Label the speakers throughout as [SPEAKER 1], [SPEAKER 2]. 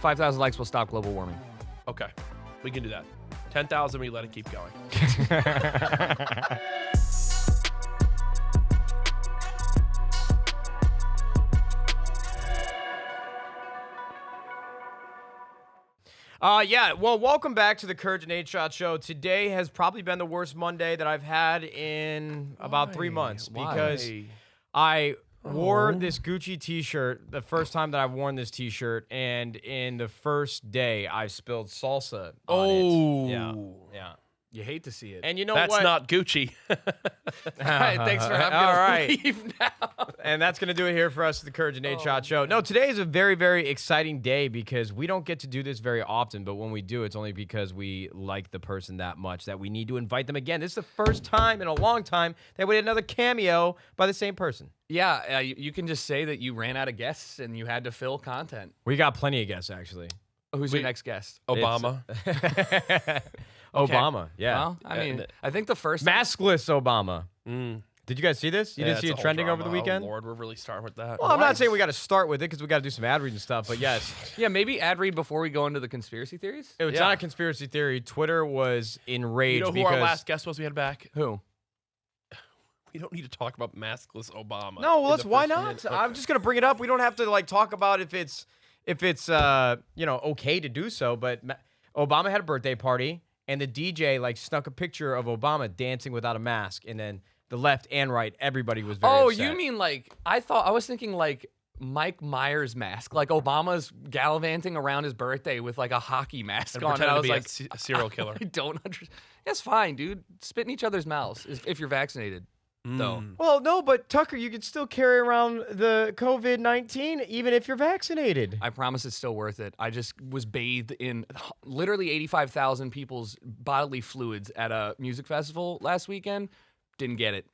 [SPEAKER 1] 5,000 likes will stop global warming.
[SPEAKER 2] Okay, we can do that. 10,000, we let it keep going.
[SPEAKER 3] Yeah, well, welcome back to the Courage and Nadeshot show. Today has probably been the worst Monday that I've had in about 3 months because I wore this Gucci t-shirt the first time that I've worn this t-shirt, and in the first day I spilled salsa on it. Yeah.
[SPEAKER 1] You hate to see it.
[SPEAKER 3] And you know
[SPEAKER 2] That's
[SPEAKER 3] what?
[SPEAKER 2] not Gucci.
[SPEAKER 1] All right, thanks for having me.
[SPEAKER 3] All right.
[SPEAKER 1] Leave now.
[SPEAKER 3] And that's going to do it here for us at the Courage and Nadeshot show. No, today is a very, very exciting day because we don't get to do this very often, but when we do, it's only because we like the person that much that we need to invite them again. This is the first time in a long time that we had another cameo by the same person.
[SPEAKER 1] Yeah, you can just say that you ran out of guests and you had to fill content.
[SPEAKER 3] We got plenty of guests, actually.
[SPEAKER 1] Who's your next guest?
[SPEAKER 2] Obama.
[SPEAKER 3] Obama, yeah.
[SPEAKER 1] Well, I mean, I think the first
[SPEAKER 3] Maskless Obama. Did you guys see this? You didn't see it trending over the weekend?
[SPEAKER 2] Oh, Lord, we're really starting with that.
[SPEAKER 3] Well, I'm not saying we got to start with it because we got to do some ad read and stuff, but yes.
[SPEAKER 1] Yeah, maybe ad read before we go into the conspiracy theories?
[SPEAKER 3] It's not a conspiracy theory. Twitter was enraged
[SPEAKER 2] You know who
[SPEAKER 3] because...
[SPEAKER 2] our last guest was we had back?
[SPEAKER 1] Who?
[SPEAKER 2] We don't need to talk about maskless Obama.
[SPEAKER 3] No, well, why
[SPEAKER 2] in the first
[SPEAKER 3] not?
[SPEAKER 2] minute.
[SPEAKER 3] I'm just gonna bring it up. We don't have to like talk about if it's okay to do so. But Obama had a birthday party, and the DJ like snuck a picture of Obama dancing without a mask, and then the left and right, everybody was very upset.
[SPEAKER 1] You mean like I was thinking like Mike Myers mask, like Obama's gallivanting around his birthday with like a hockey mask
[SPEAKER 2] And
[SPEAKER 1] on.
[SPEAKER 2] pretend
[SPEAKER 1] And I
[SPEAKER 2] to
[SPEAKER 1] was
[SPEAKER 2] be
[SPEAKER 1] like,
[SPEAKER 2] a serial killer.
[SPEAKER 1] I don't understand. That's fine, dude. Spit in each other's mouths if you're vaccinated. Though.
[SPEAKER 3] Well, no, but Tucker, you can still carry around the COVID-19 even if you're vaccinated.
[SPEAKER 1] I promise it's still worth it. I just was bathed in literally 85,000 people's bodily fluids at a music festival last weekend. Didn't get it.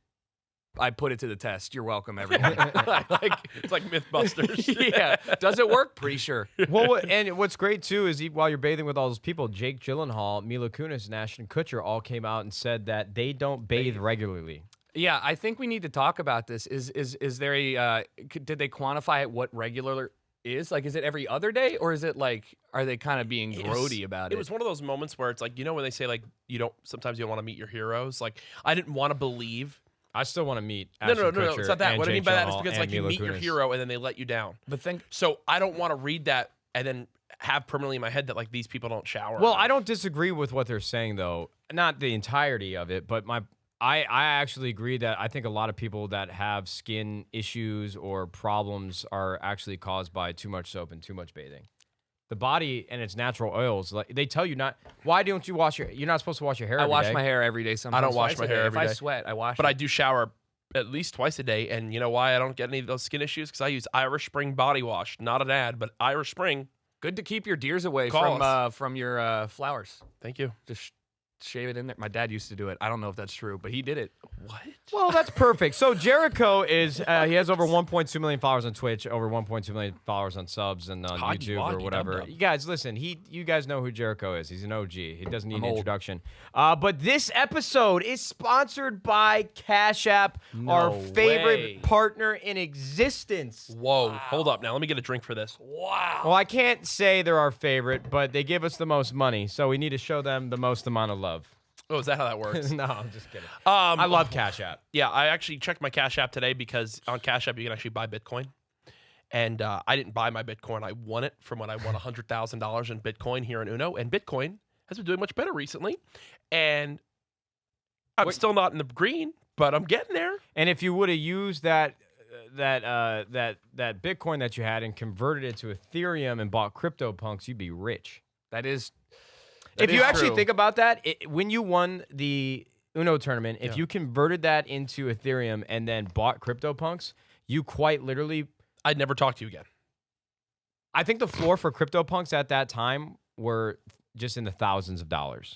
[SPEAKER 1] I put it to the test. You're welcome, everyone.
[SPEAKER 2] It's like Mythbusters.
[SPEAKER 1] Yeah. Does it work? Pretty sure.
[SPEAKER 3] Well, and what's great, too, is while you're bathing with all those people, Jake Gyllenhaal, Mila Kunis, and Ashton Kutcher all came out and said that they don't bathe regularly.
[SPEAKER 1] Yeah, I think we need to talk about this. Is there a did they quantify it what regular is? Like, is it every other day, or is it like, are they kind of being grody about it?
[SPEAKER 2] It was one of those moments where it's like, you know, when they say like sometimes you don't want to meet your heroes. Like, I didn't want to believe.
[SPEAKER 3] I still want to meet
[SPEAKER 2] No,
[SPEAKER 3] Ashton Kutcher
[SPEAKER 2] it's not that.
[SPEAKER 3] and
[SPEAKER 2] What I mean
[SPEAKER 3] Jake
[SPEAKER 2] by that is
[SPEAKER 3] Gyllenhaal
[SPEAKER 2] because
[SPEAKER 3] and
[SPEAKER 2] like you
[SPEAKER 3] Mila
[SPEAKER 2] meet your
[SPEAKER 3] Kunis.
[SPEAKER 2] hero and then they let you down.
[SPEAKER 1] But
[SPEAKER 2] So I don't want to read that and then have permanently in my head that like these people don't shower.
[SPEAKER 3] Well, I don't disagree with what they're saying, though. Not the entirety of it, but I actually agree that I think a lot of people that have skin issues or problems are actually caused by too much soap and too much bathing. The body and its natural oils, like they tell you not. Why don't you wash your? You're not supposed to wash your hair.
[SPEAKER 1] I
[SPEAKER 3] every
[SPEAKER 1] wash
[SPEAKER 3] day.
[SPEAKER 1] my hair every day. Sometimes
[SPEAKER 2] I don't wash
[SPEAKER 1] twice
[SPEAKER 2] my
[SPEAKER 1] a
[SPEAKER 2] hair
[SPEAKER 1] day.
[SPEAKER 2] every
[SPEAKER 1] If
[SPEAKER 2] day.
[SPEAKER 1] I sweat, I wash.
[SPEAKER 2] But
[SPEAKER 1] it.
[SPEAKER 2] I do shower at least twice a day, and you know why I don't get any of those skin issues? Because I use Irish Spring body wash. Not an ad, but Irish Spring.
[SPEAKER 1] Good to keep your deers away
[SPEAKER 2] Call
[SPEAKER 1] from your flowers.
[SPEAKER 2] Thank you.
[SPEAKER 1] Just shave it in there. My dad used to do it. I don't know if that's true, but he did it.
[SPEAKER 2] What?
[SPEAKER 3] Well, that's perfect. So Jericho is he has over 1.2 million followers on Twitch, over 1.2 million followers on subs and on YouTube or whatever. You guys, listen. You guys know who Jericho is. He's an OG. He doesn't need an introduction. But this episode is sponsored by Cash App, our favorite partner in existence.
[SPEAKER 2] Whoa. Hold up now. Let me get a drink for this.
[SPEAKER 1] Wow.
[SPEAKER 3] Well, I can't say they're our favorite, but they give us the most money, so we need to show them the most amount of love.
[SPEAKER 2] Oh, is that how that works?
[SPEAKER 3] No, I'm just kidding. I love Cash App.
[SPEAKER 2] Yeah, I actually checked my Cash App today because on Cash App you can actually buy Bitcoin. And I didn't buy my Bitcoin. I won it from when I won $100,000 in Bitcoin here in Uno. And Bitcoin has been doing much better recently. And I'm still not in the green, but I'm getting there.
[SPEAKER 3] And if you would have used that Bitcoin that you had and converted it to Ethereum and bought CryptoPunks, you'd be rich.
[SPEAKER 1] That is.
[SPEAKER 3] If you actually
[SPEAKER 1] true.
[SPEAKER 3] think about that, when you won the Uno tournament, if you converted that into Ethereum and then bought CryptoPunks, you quite literally...
[SPEAKER 2] I'd never talk to you again.
[SPEAKER 3] I think the floor for CryptoPunks at that time were just in the thousands of dollars.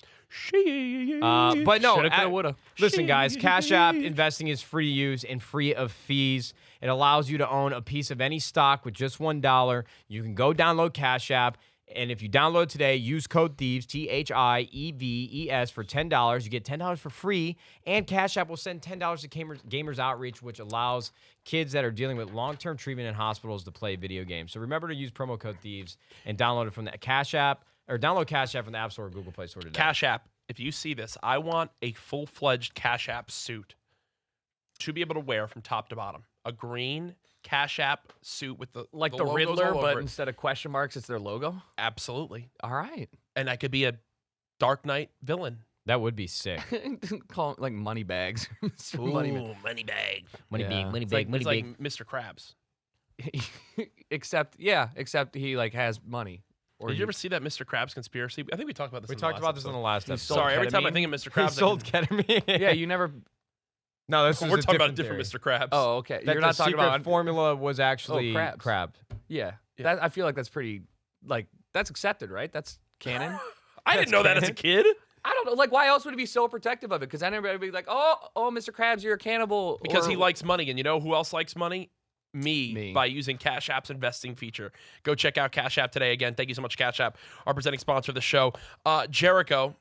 [SPEAKER 3] But no,
[SPEAKER 1] Shoulda, coulda, woulda.
[SPEAKER 3] Listen, guys, Cash App investing is free to use and free of fees. It allows you to own a piece of any stock with just $1. You can go download Cash App And if you download today, use code Thieves, THIEVES, for $10. You get $10 for free, and Cash App will send $10 to Gamers Outreach, which allows kids that are dealing with long-term treatment in hospitals to play video games. So remember to use promo code Thieves and download it from the Cash App, or download Cash App from the App Store or Google Play Store today.
[SPEAKER 2] Cash App, if you see this, I want a full-fledged Cash App suit to be able to wear from top to bottom. A green Cash App suit with the
[SPEAKER 1] Like the
[SPEAKER 2] logos
[SPEAKER 1] Riddler,
[SPEAKER 2] all
[SPEAKER 1] but
[SPEAKER 2] over it.
[SPEAKER 1] instead of question marks, it's their logo.
[SPEAKER 2] Absolutely.
[SPEAKER 1] All right.
[SPEAKER 2] And I could be a Dark Knight villain.
[SPEAKER 3] That would be sick.
[SPEAKER 1] Call it like money bags.
[SPEAKER 2] Money bag.
[SPEAKER 3] Money
[SPEAKER 1] Yeah.
[SPEAKER 3] bag, money
[SPEAKER 2] It's
[SPEAKER 3] bag, money
[SPEAKER 2] like
[SPEAKER 3] bag.
[SPEAKER 2] Mr. Krabs.
[SPEAKER 1] except he like has money. Or
[SPEAKER 2] Did you ever see that Mr. Krabs conspiracy? I think we talked about this.
[SPEAKER 3] We
[SPEAKER 2] in the
[SPEAKER 3] talked
[SPEAKER 2] last
[SPEAKER 3] about this in
[SPEAKER 2] episode.
[SPEAKER 3] the last
[SPEAKER 1] He
[SPEAKER 3] episode.
[SPEAKER 1] sold
[SPEAKER 2] Sorry, every time I
[SPEAKER 1] ketamine?
[SPEAKER 2] think of Mr.
[SPEAKER 3] He
[SPEAKER 2] Krabs,
[SPEAKER 3] sold ketamine.
[SPEAKER 1] Yeah, you never.
[SPEAKER 3] No, this is
[SPEAKER 2] we're
[SPEAKER 3] a
[SPEAKER 2] talking about a
[SPEAKER 3] different
[SPEAKER 2] different
[SPEAKER 3] theory.
[SPEAKER 2] Mr. Krabs.
[SPEAKER 1] Oh, okay.
[SPEAKER 3] That
[SPEAKER 1] You're
[SPEAKER 3] the
[SPEAKER 1] not talking
[SPEAKER 3] secret
[SPEAKER 1] about.
[SPEAKER 3] formula was actually
[SPEAKER 1] crabs.
[SPEAKER 3] crab.
[SPEAKER 1] Yeah.
[SPEAKER 2] Yeah.
[SPEAKER 1] That, I feel like that's pretty. Like that's accepted, right? That's canon.
[SPEAKER 2] I didn't know that as a kid.
[SPEAKER 1] I don't know. Like, why else would he be so protective of it? Because then everybody would be like, "Oh, Mr. Krabs, you're a cannibal."
[SPEAKER 2] Because
[SPEAKER 1] or-
[SPEAKER 2] he likes money, and you know who else likes money? Me.
[SPEAKER 1] Me.
[SPEAKER 2] By using Cash App's investing feature. Go check out Cash App today. Again, thank you so much, Cash App, our presenting sponsor of the show. Jericho.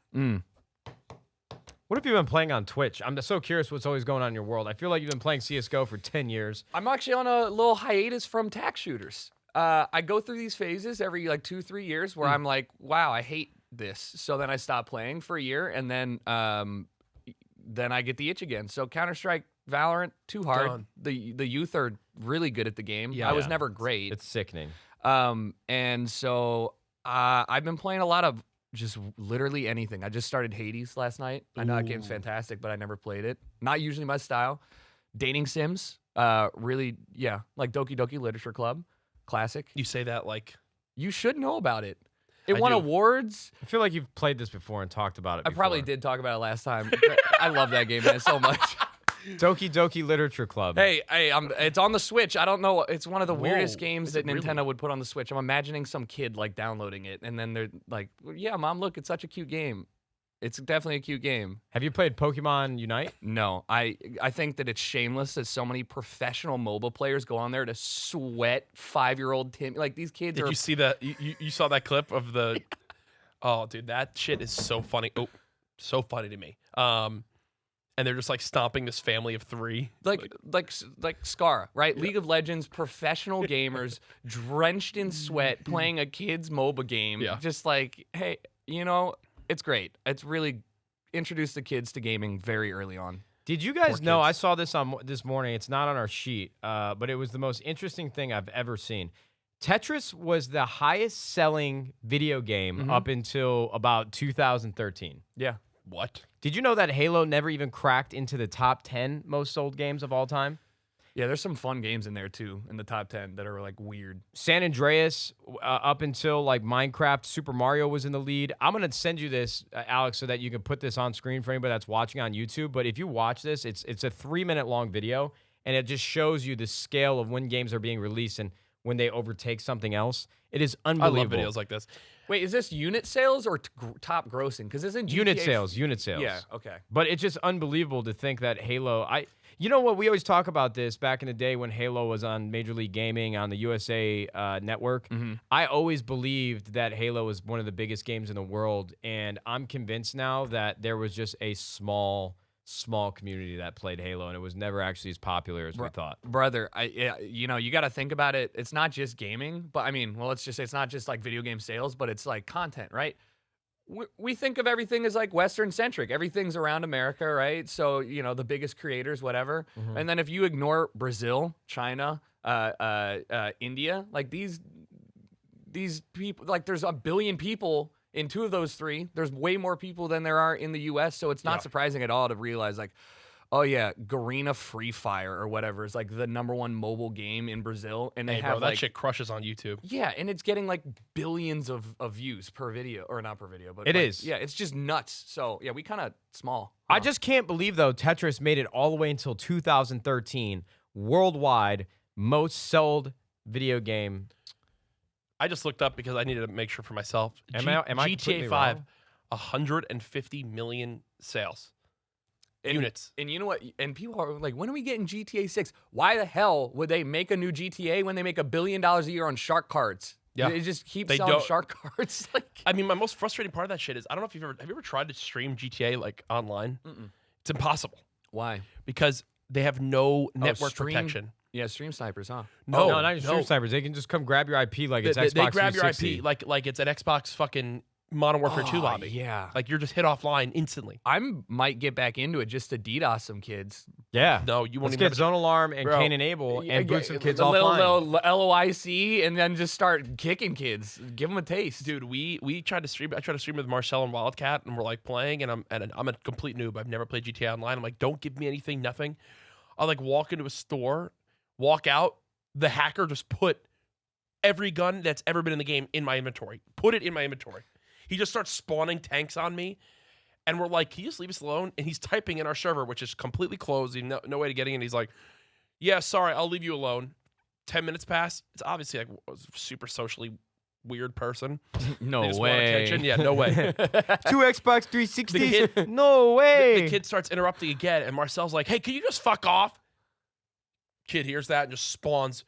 [SPEAKER 3] What have you been playing on Twitch? I'm so curious what's always going on in your world. I feel like you've been playing CSGO for 10 years.
[SPEAKER 1] I'm actually on a little hiatus from tax shooters. I go through these phases every like 2-3 years where I'm like, wow, I hate this. So then I stop playing for a year, and then I get the itch again. So Counter-Strike, Valorant, too hard.
[SPEAKER 2] Done.
[SPEAKER 1] The youth are really good at the game.
[SPEAKER 2] Yeah.
[SPEAKER 1] I was
[SPEAKER 3] Yeah.
[SPEAKER 1] never great.
[SPEAKER 3] It's sickening.
[SPEAKER 1] And so I've been playing a lot of just literally anything. I just started Hades last night. I know that game's
[SPEAKER 2] Ooh.
[SPEAKER 1] fantastic, but I never played it. Not usually my style. Dating sims, really, yeah, like Doki Doki Literature Club, classic.
[SPEAKER 2] You say that like
[SPEAKER 1] You should know about it. It
[SPEAKER 2] I
[SPEAKER 1] won
[SPEAKER 2] do.
[SPEAKER 1] awards.
[SPEAKER 3] I feel like you've played this before and talked about it
[SPEAKER 1] I
[SPEAKER 3] before.
[SPEAKER 1] probably did talk about it last time. I love that game, man, so much.
[SPEAKER 3] Doki Doki Literature Club.
[SPEAKER 1] Hey, it's on the Switch. I don't know. It's one of the weirdest
[SPEAKER 2] Whoa,
[SPEAKER 1] games
[SPEAKER 2] is
[SPEAKER 1] that
[SPEAKER 2] it
[SPEAKER 1] Nintendo
[SPEAKER 2] really?
[SPEAKER 1] would put on the Switch. I'm imagining some kid like downloading it, and then they're like, "Yeah, Mom, look, it's such a cute game. It's definitely a cute game."
[SPEAKER 3] Have you played Pokemon Unite?
[SPEAKER 1] No, I think that it's shameless that so many professional mobile players go on there to sweat 5-year-old Tim. Like these kids
[SPEAKER 2] Did
[SPEAKER 1] are.
[SPEAKER 2] you see that? You saw that clip of the? Oh, dude, that shit is so funny. Oh, so funny to me. And they're just like stomping this family of 3.
[SPEAKER 1] like Scar, right? League of Legends, professional gamers, drenched in sweat, playing a kid's MOBA game.
[SPEAKER 2] Yeah.
[SPEAKER 1] Just like, hey, it's great. It's really introduced the kids to gaming very early on.
[SPEAKER 3] Did you guys
[SPEAKER 2] Poor
[SPEAKER 3] know?
[SPEAKER 2] kids.
[SPEAKER 3] I saw this on this morning. It's not on our sheet, but it was the most interesting thing I've ever seen. Tetris was the highest selling video game up until about 2013.
[SPEAKER 1] Yeah.
[SPEAKER 2] What?
[SPEAKER 3] Did you know that Halo never even cracked into the top 10 most sold games of all time?
[SPEAKER 1] Yeah, there's some fun games in there too in the top 10 that are like weird.
[SPEAKER 3] San Andreas, up until like Minecraft, Super Mario was in the lead. I'm going to send you this, Alex, so that you can put this on screen for anybody that's watching on YouTube. But if you watch this, it's a 3-minute long video, and it just shows you the scale of when games are being released and when they overtake something else. It is
[SPEAKER 2] I
[SPEAKER 3] unbelievable.
[SPEAKER 2] love videos like this.
[SPEAKER 1] Wait, is this unit sales or top grossing? Because isn't GTA
[SPEAKER 3] Unit sales.
[SPEAKER 1] Yeah, okay.
[SPEAKER 3] But it's just unbelievable to think that Halo. You know what? We always talk about this back in the day when Halo was on Major League Gaming on the USA Network. I always believed that Halo was one of the biggest games in the world, and I'm convinced now that there was just a small community that played Halo, and it was never actually as popular as we thought.
[SPEAKER 1] Brother, you got to think about it. It's not just gaming, but I mean, well, let's just say it's not just like video game sales, but it's like content, right? We think of everything as like Western centric. Everything's around America, right? So, the biggest creators, whatever. And then if you ignore Brazil, China, India, like these people, like there's 1 billion people in 2 of those 3. There's way more people than there are in the US. So it's not surprising at all to realize like, oh yeah, Garena Free Fire or whatever is like the #1 mobile game in Brazil. And they
[SPEAKER 2] Hey,
[SPEAKER 1] have
[SPEAKER 2] bro, that
[SPEAKER 1] like,
[SPEAKER 2] shit crushes on YouTube.
[SPEAKER 1] yeah, and it's getting like billions of views per video, or not per video, but
[SPEAKER 3] It
[SPEAKER 1] like,
[SPEAKER 3] is.
[SPEAKER 1] Yeah, it's just nuts. So yeah, we kind of small.
[SPEAKER 3] I just can't believe, though, Tetris made it all the way until 2013, worldwide most sold video game.
[SPEAKER 2] I just looked up because I needed to make sure for myself.
[SPEAKER 3] Am I completely
[SPEAKER 2] GTA 5,
[SPEAKER 3] wrong?
[SPEAKER 2] 150 million sales. Units.
[SPEAKER 1] And you know what? And people are like, when are we getting GTA 6? Why the hell would they make a new GTA when they make $1 billion a year on shark cards?
[SPEAKER 2] Yeah.
[SPEAKER 1] They just keep
[SPEAKER 2] They
[SPEAKER 1] selling
[SPEAKER 2] don't-
[SPEAKER 1] shark cards. Like,
[SPEAKER 2] I mean, my most frustrating part of that shit is I don't know if have you ever tried to stream GTA like online? It's impossible
[SPEAKER 1] why?
[SPEAKER 2] because they have no network
[SPEAKER 1] stream?
[SPEAKER 2] protection.
[SPEAKER 1] Yeah, stream snipers, huh?
[SPEAKER 2] No,
[SPEAKER 3] no, not even stream snipers. They can just come grab your IP like it's Xbox
[SPEAKER 2] They grab your
[SPEAKER 3] 360.
[SPEAKER 2] IP like it's an Xbox fucking Modern Warfare 2 lobby.
[SPEAKER 1] Yeah.
[SPEAKER 2] Like you're just hit offline instantly.
[SPEAKER 1] Might get back into it just to DDoS some kids.
[SPEAKER 3] Yeah.
[SPEAKER 2] No, you won't
[SPEAKER 3] Let's
[SPEAKER 2] even
[SPEAKER 3] get Zone Alarm and
[SPEAKER 2] Bro.
[SPEAKER 3] Cain Enable and boot some kids
[SPEAKER 1] a
[SPEAKER 3] offline.
[SPEAKER 1] little LOIC, and then just start kicking kids. Give them a taste.
[SPEAKER 2] Dude, we tried to stream. I tried to stream with Marcel and Wildcat, and we're like playing, and I'm a complete noob. I've never played GTA Online. I'm like, don't give me anything, nothing. I'll like walk into a store, walk out. The hacker just put every gun that's ever been in the game in my inventory. Put it in my inventory. He just starts spawning tanks on me, and we're like, can you just leave us alone? And he's typing in our server, which is completely closed. No way to get in. He's like, yeah, sorry, I'll leave you alone. 10 minutes pass. It's obviously like a super socially weird person.
[SPEAKER 1] No
[SPEAKER 2] They just want
[SPEAKER 1] way.
[SPEAKER 2] attention. Yeah, no way.
[SPEAKER 3] 2 Xbox 360s?
[SPEAKER 2] The kid-
[SPEAKER 3] no way.
[SPEAKER 2] The kid starts interrupting again, and Marcel's like, hey, can you just fuck off? Kid hears that and just spawns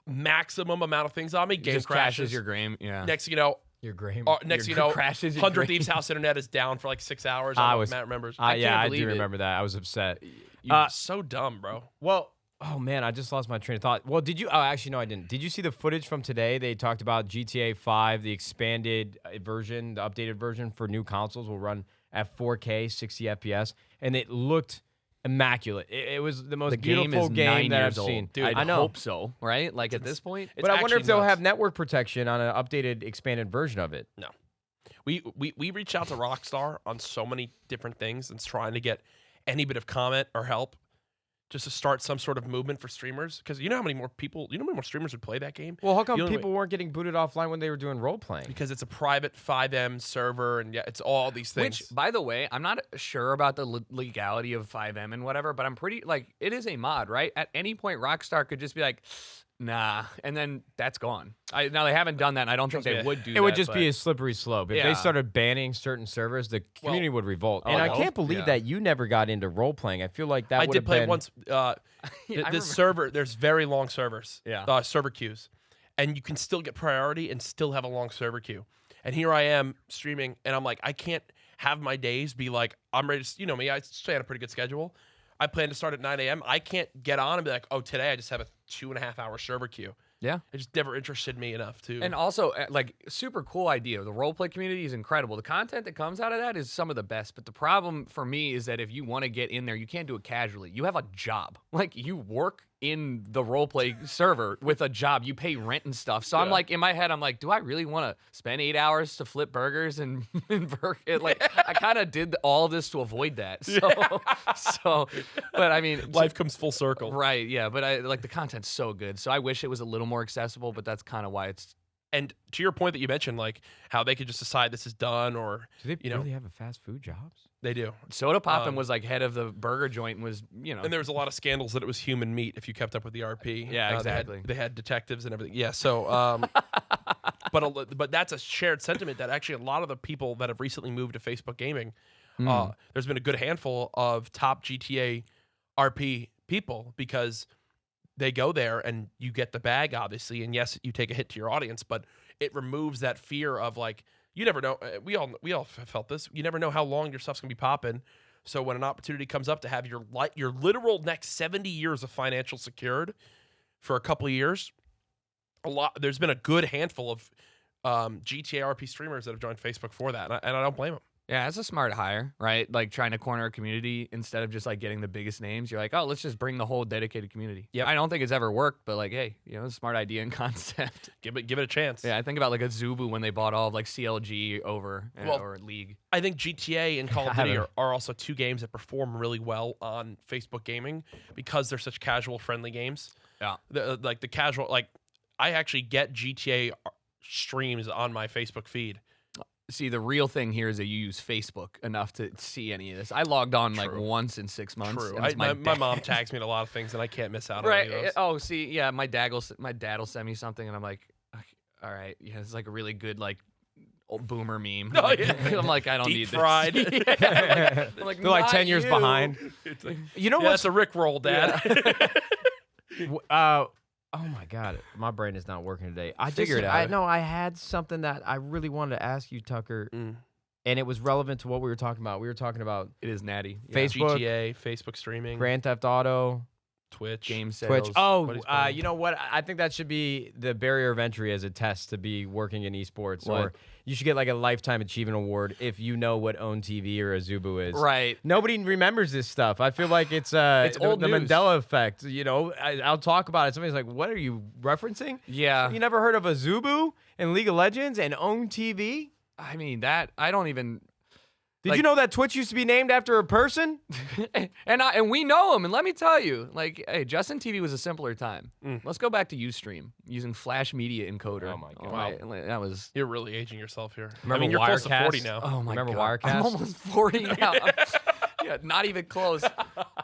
[SPEAKER 2] maximum amount of things on me. Game
[SPEAKER 1] just
[SPEAKER 2] crashes.
[SPEAKER 1] your game. Yeah.
[SPEAKER 2] Next thing you know,
[SPEAKER 3] Your game.
[SPEAKER 2] next thing
[SPEAKER 1] Your
[SPEAKER 2] you know,
[SPEAKER 1] crashes your
[SPEAKER 2] 100
[SPEAKER 1] brain.
[SPEAKER 2] Thieves house internet is down for like 6 hours.
[SPEAKER 3] I
[SPEAKER 2] I
[SPEAKER 3] was-
[SPEAKER 2] Matt remembers.
[SPEAKER 3] yeah, I do
[SPEAKER 1] believe it.
[SPEAKER 3] remember that. I was upset.
[SPEAKER 2] You're so dumb, bro.
[SPEAKER 3] Well, oh man, I just lost my train of thought. Well, did you? Oh, actually, no, I didn't. Did you see the footage from today? They talked about GTA 5, the expanded version, the updated version for new consoles will run at 4K, 60 FPS, and it looked immaculate. It was the most
[SPEAKER 1] The game
[SPEAKER 3] beautiful
[SPEAKER 1] is
[SPEAKER 3] game
[SPEAKER 1] 9
[SPEAKER 3] that
[SPEAKER 1] years
[SPEAKER 3] I've
[SPEAKER 1] old.
[SPEAKER 3] seen.
[SPEAKER 1] Dude,
[SPEAKER 3] I know.
[SPEAKER 1] hope so, right? Like at this point.
[SPEAKER 2] It's
[SPEAKER 3] But I wonder if
[SPEAKER 2] actually
[SPEAKER 3] they'll
[SPEAKER 2] nuts.
[SPEAKER 3] have network protection on an updated, expanded version of it.
[SPEAKER 2] No. We reached out to Rockstar on so many different things and trying to get any bit of comment or help just to start some sort of movement for streamers. Because you know how many more streamers would play that game?
[SPEAKER 3] Well, how come
[SPEAKER 2] The only
[SPEAKER 3] people weren't getting booted offline when they were doing role playing?
[SPEAKER 2] Because it's a private 5M server, and yeah, it's all these things.
[SPEAKER 1] Which, by the way, I'm not sure about the legality of 5M and whatever, but I'm pretty, like, it is a mod, right? At any point, Rockstar could just be like, nah, and then that's gone. Now, they haven't done that, and I don't think
[SPEAKER 2] Trust
[SPEAKER 1] they
[SPEAKER 2] me,
[SPEAKER 1] would do that.
[SPEAKER 3] It would just
[SPEAKER 1] but-
[SPEAKER 3] be a slippery slope. If
[SPEAKER 1] Yeah.
[SPEAKER 3] they started banning certain servers, the community would revolt. And I
[SPEAKER 1] well,
[SPEAKER 3] can't believe
[SPEAKER 1] yeah.
[SPEAKER 3] that you never got into role playing. I feel like that
[SPEAKER 2] I
[SPEAKER 3] would
[SPEAKER 2] did
[SPEAKER 3] have
[SPEAKER 2] play
[SPEAKER 3] been...
[SPEAKER 2] it once.
[SPEAKER 1] I
[SPEAKER 2] The
[SPEAKER 1] remember.
[SPEAKER 2] server, there's very long servers.
[SPEAKER 1] Yeah.
[SPEAKER 2] Server queues. And you can still get priority and still have a long server queue. And here I am streaming, and I'm like, I can't have my days be like, I'm ready to, you know me, I stay on a pretty good schedule. I plan to start at 9 a.m. I can't get on and be like, oh, today I just have a 2.5 hour server queue.
[SPEAKER 1] Yeah.
[SPEAKER 2] It just never interested me enough to.
[SPEAKER 1] And also, like, super cool idea. The roleplay community is incredible. The content that comes out of that is some of the best. But the problem for me is that if you want to get in there, you can't do it casually. You have a job. Like, you work in the roleplay server with a job. You pay rent and stuff. So I'm
[SPEAKER 2] Yeah.
[SPEAKER 1] like, in my head, I'm like, do I really want to spend 8 hours to flip burgers and like, I kind of did all this to avoid that. So, but I mean,
[SPEAKER 2] life comes full circle.
[SPEAKER 1] right? Yeah, but I like the content's so good. So I wish it was a little more accessible. But that's kind of why it's.
[SPEAKER 2] And to your point that you mentioned, like how they could just decide this is done, or
[SPEAKER 3] Do they
[SPEAKER 2] you know,
[SPEAKER 3] really have a fast food jobs?
[SPEAKER 2] they do.
[SPEAKER 1] Soda Poppin' was like head of the burger joint and was, you know.
[SPEAKER 2] And there was a lot of scandals that it was human meat if you kept up with the RP.
[SPEAKER 1] Yeah,
[SPEAKER 2] They
[SPEAKER 1] exactly.
[SPEAKER 2] they had detectives and everything. Yeah, so but that's a shared sentiment that actually a lot of the people that have recently moved to Facebook gaming, there's been a good handful of top GTA RP people because they go there and you get the bag, obviously, and yes, you take a hit to your audience, but it removes that fear of like, you never know. We all felt this. You never know how long your stuff's gonna be popping. So when an opportunity comes up to have your literal next 70 years of financial secured for a couple of years, there's been a good handful of GTA RP streamers that have joined Facebook for that, and I don't blame them.
[SPEAKER 1] Yeah, it's a smart hire, right? Like trying to corner a community instead of just like getting the biggest names. You're like, oh, let's just bring the whole dedicated community.
[SPEAKER 2] Yep.
[SPEAKER 1] I don't think it's ever worked, but like, hey, you know, it's a smart idea and concept.
[SPEAKER 2] Give it a chance.
[SPEAKER 1] Yeah, I think about like a Zubu when they bought all of like CLG over
[SPEAKER 2] Well,
[SPEAKER 1] or League.
[SPEAKER 2] I think GTA and Call of
[SPEAKER 3] I
[SPEAKER 2] Duty
[SPEAKER 3] haven't-
[SPEAKER 2] are also two games that perform really well on Facebook gaming because they're such casual, friendly games.
[SPEAKER 1] Yeah.
[SPEAKER 2] Like the casual, like I actually get GTA streams on my Facebook feed.
[SPEAKER 1] See, the real thing here is that you use Facebook enough to see any of this. I logged on like
[SPEAKER 2] True.
[SPEAKER 1] once in 6 months.
[SPEAKER 2] True.
[SPEAKER 1] and it's
[SPEAKER 2] My
[SPEAKER 1] dad.
[SPEAKER 2] mom tags me in a lot of things, and I can't miss out on
[SPEAKER 1] Right.
[SPEAKER 2] any of those.
[SPEAKER 1] Oh, see, yeah, my dad will send me something, and I'm like, okay, all right, yeah, it's like a really good like old boomer meme.
[SPEAKER 2] Oh, yeah.
[SPEAKER 1] I'm like, I don't
[SPEAKER 2] Deep
[SPEAKER 1] need
[SPEAKER 2] fried.
[SPEAKER 1] this. Yeah, I'm like,
[SPEAKER 3] They're like
[SPEAKER 1] not
[SPEAKER 3] 10 years
[SPEAKER 1] you.
[SPEAKER 3] behind.
[SPEAKER 2] It's like,
[SPEAKER 3] You know
[SPEAKER 2] yeah,
[SPEAKER 3] what?
[SPEAKER 2] that's a Rick roll, Dad.
[SPEAKER 3] Oh my God, my brain is not working today.
[SPEAKER 1] Figure it out.
[SPEAKER 3] I had something that I really wanted to ask you, Tucker, and it was relevant to what we were talking about. We were talking about
[SPEAKER 1] It is natty. Yeah.
[SPEAKER 3] Facebook,
[SPEAKER 2] GTA, Facebook streaming,
[SPEAKER 3] Grand Theft Auto,
[SPEAKER 2] Twitch,
[SPEAKER 1] Game sales.
[SPEAKER 3] Twitch. Oh,
[SPEAKER 2] What he's playing.
[SPEAKER 3] you know what? I think that should be the barrier of entry as a test to be working in esports.
[SPEAKER 1] What?
[SPEAKER 3] Or you should get like a lifetime achievement award if you know what Own TV or a Zubu is.
[SPEAKER 1] Right.
[SPEAKER 3] Nobody remembers this stuff. I feel like it's
[SPEAKER 1] old
[SPEAKER 3] the
[SPEAKER 1] news.
[SPEAKER 3] Mandela effect. You know, I'll talk about it. Somebody's like, "What are you referencing?"
[SPEAKER 1] Yeah.
[SPEAKER 3] You never heard of a Zubu in League of Legends and Own TV?
[SPEAKER 1] I mean, that I don't even.
[SPEAKER 3] Did you know that Twitch used to be named after a person?
[SPEAKER 1] and we know him. And let me tell you, like, hey, Justin TV was a simpler time. Let's go back to Ustream using Flash Media Encoder.
[SPEAKER 3] Oh my God.
[SPEAKER 1] That was.
[SPEAKER 2] You're really aging yourself here.
[SPEAKER 3] Remember
[SPEAKER 2] I mean, you're close to
[SPEAKER 3] Wirecast?
[SPEAKER 2] 40 now.
[SPEAKER 1] Oh my
[SPEAKER 3] Remember
[SPEAKER 1] God.
[SPEAKER 3] Wirecast?
[SPEAKER 1] I'm almost 40 now. Yeah, not even close.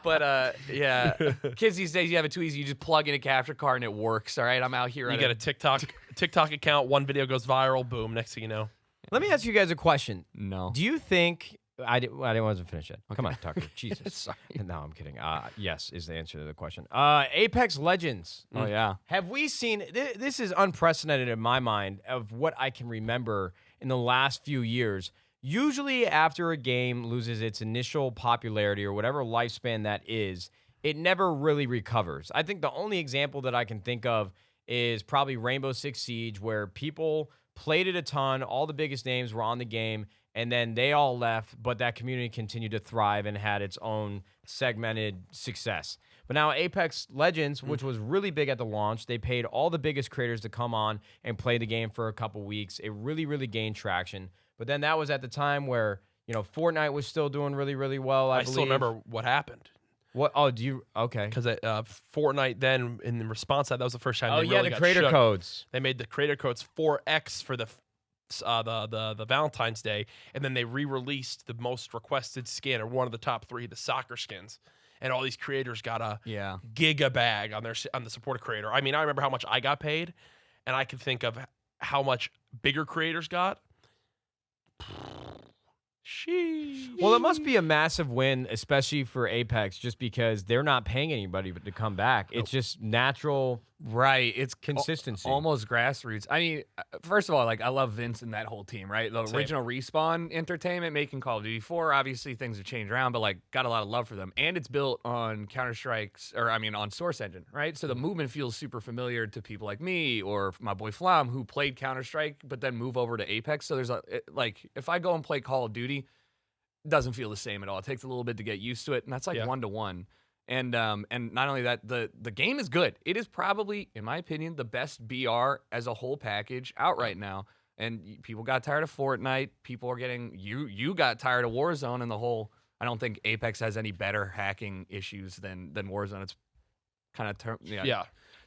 [SPEAKER 1] But yeah, kids these days, you have it too easy. You just plug in a capture card and it works. All right, I'm out here.
[SPEAKER 2] You get a TikTok account. One video goes viral. Boom. Next thing you know.
[SPEAKER 3] Let me ask you guys a question.
[SPEAKER 1] No.
[SPEAKER 3] Do you think I didn't want to finish it? Come on, Tucker. Jesus.
[SPEAKER 1] Sorry.
[SPEAKER 3] No, I'm kidding. Yes is the answer to the question. Apex Legends.
[SPEAKER 1] Oh yeah.
[SPEAKER 3] Have we seen? This is unprecedented in my mind of what I can remember in the last few years. Usually, after a game loses its initial popularity or whatever lifespan that is, it never really recovers. I think the only example that I can think of is probably Rainbow Six Siege, where people played it a ton. All the biggest names were on the game. And then they all left, but that community continued to thrive and had its own segmented success. But now Apex Legends, which was really big at the launch, they paid all the biggest creators to come on and play the game for a couple weeks. It really, really gained traction. But then that was at the time where, Fortnite was still doing really, really well, I believe.
[SPEAKER 2] still remember what happened.
[SPEAKER 3] What? Oh, do you? Okay.
[SPEAKER 2] Because Fortnite then, in response to that was the first time
[SPEAKER 3] Oh,
[SPEAKER 2] they
[SPEAKER 3] yeah,
[SPEAKER 2] really
[SPEAKER 3] the
[SPEAKER 2] got
[SPEAKER 3] creator
[SPEAKER 2] shook.
[SPEAKER 3] codes.
[SPEAKER 2] They made the creator codes 4X for the Valentine's Day, and then they re-released the most requested skin, or one of the top 3, the soccer skins, and all these creators got a giga bag on the supported creator. I mean, I remember how much I got paid, and I can think of how much bigger creators got. Sheesh.
[SPEAKER 3] Well, it must be a massive win, especially for Apex, just because they're not paying anybody to come back. It's just natural.
[SPEAKER 1] Right. It's
[SPEAKER 3] consistency.
[SPEAKER 1] Almost grassroots. I mean, first of all, like, I love Vince and that whole team, right? The original Respawn Entertainment making Call of Duty 4. Obviously, things have changed around, but, like, got a lot of love for them. And it's built on on Source Engine, right? So the movement feels super familiar to people like me or my boy Flam, who played Counter-Strike, but then move over to Apex. So there's if I go and play Call of Duty, it doesn't feel the same at all. It takes a little bit to get used to it, and that's like 1-to-1. And not only that, the game is good. It is probably, in my opinion, the best BR as a whole package out right now. And people got tired of Fortnite. People are getting you got tired of Warzone and the whole. I don't think Apex has any better hacking issues than Warzone. It's kind of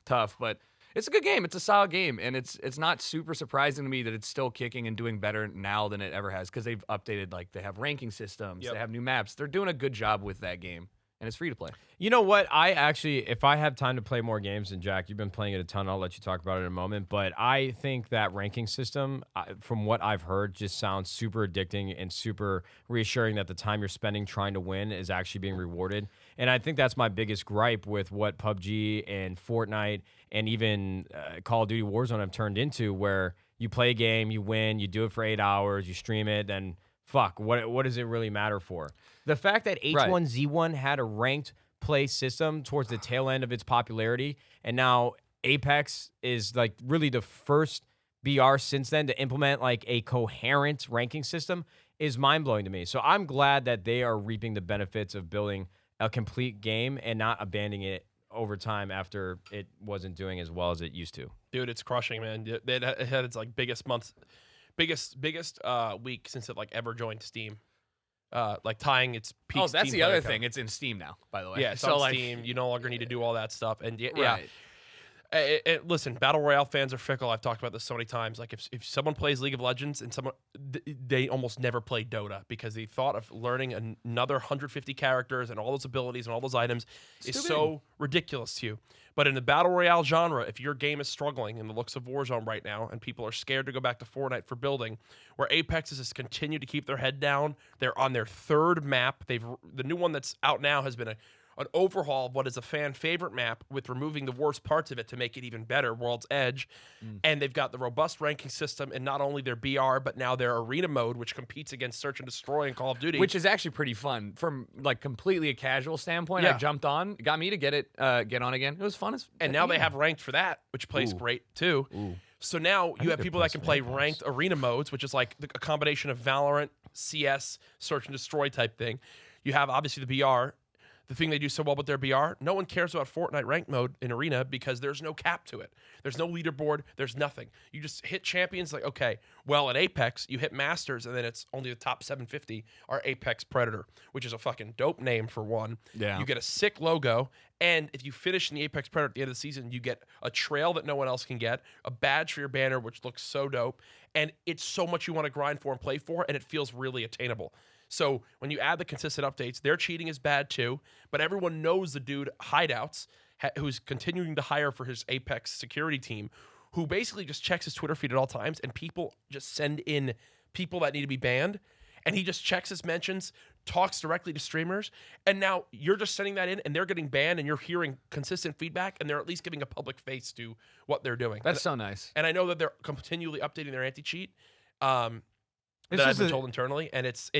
[SPEAKER 1] tough, but it's a good game. It's a solid game, and it's not super surprising to me that it's still kicking and doing better now than it ever has, because they've updated, like, they have ranking systems, they have new maps. They're doing a good job with that game. And it's free to play.
[SPEAKER 3] You know what? I actually, if I have time to play more games, and Jack, you've been playing it a ton, I'll let you talk about it in a moment. But I think that ranking system, from what I've heard, just sounds super addicting and super reassuring that the time you're spending trying to win is actually being rewarded. And I think that's my biggest gripe with what PUBG and Fortnite and even Call of Duty Warzone have turned into, where you play a game, you win, you do it for 8 hours, you stream it, then fuck, what does it really matter for? The fact that H1Z1 had a ranked play system towards the tail end of its popularity, and now Apex is like really the first BR since then to implement like a coherent ranking system, is mind-blowing to me. So I'm glad that they are reaping the benefits of building a complete game and not abandoning it over time after it wasn't doing as well as it used to.
[SPEAKER 2] Dude, it's crushing, man. It had its like biggest week since it like ever joined Steam. Like tying its peak.
[SPEAKER 1] Oh, that's
[SPEAKER 2] Steam
[SPEAKER 1] the other
[SPEAKER 2] player
[SPEAKER 1] thing. It's in Steam now, by the way.
[SPEAKER 2] Yeah, it's
[SPEAKER 1] so
[SPEAKER 2] on Steam. You no longer need to do all that stuff. And
[SPEAKER 1] right.
[SPEAKER 2] Listen, Battle Royale fans are fickle. I've talked about this so many times. Like, if someone plays League of Legends and they almost never play Dota because the thought of learning another 150 characters and all those abilities and all those items is so ridiculous to you. But in the Battle Royale genre, if your game is struggling in the looks of Warzone right now and people are scared to go back to Fortnite for building, where Apex has continued to keep their head down, they're on their 3rd map. The new one that's out now has been an overhaul of what is a fan favorite map with removing the worst parts of it to make it even better, World's Edge. And they've got the robust ranking system in not only their BR, but now their arena mode, which competes against Search and Destroy and Call of Duty.
[SPEAKER 1] Which is actually pretty fun from like completely a casual standpoint.
[SPEAKER 2] Yeah.
[SPEAKER 1] I jumped on, got me to get on again. It was fun.
[SPEAKER 2] And now they have ranked for that, which plays great too. So now you have people that can play ranked arena modes, which is like a combination of Valorant, CS, Search and Destroy type thing. You have obviously the BR. The thing they do so well with their BR, no one cares about Fortnite ranked mode in arena because there's no cap to it. There's no leaderboard. There's nothing. You just hit champions like, okay, well, at Apex, you hit Masters, and then it's only the top 750 are Apex Predator, which is a fucking dope name for one.
[SPEAKER 1] Yeah.
[SPEAKER 2] You get a sick logo, and if you finish in the Apex Predator at the end of the season, you get a trail that no one else can get, a badge for your banner, which looks so dope, and it's so much you want to grind for and play for, and it feels really attainable. So when you add the consistent updates, their cheating is bad too, but everyone knows the dude Hideouts, who's continuing to hire for his Apex security team, who basically just checks his Twitter feed at all times, and people just send in people that need to be banned, and he just checks his mentions, talks directly to streamers, and now you're just sending that in, and they're getting banned, and you're hearing consistent feedback, and they're at least giving a public face to what they're doing.
[SPEAKER 1] That's so nice.
[SPEAKER 2] And I know that they're continually updating their anti-cheat. That I've been told internally, and it's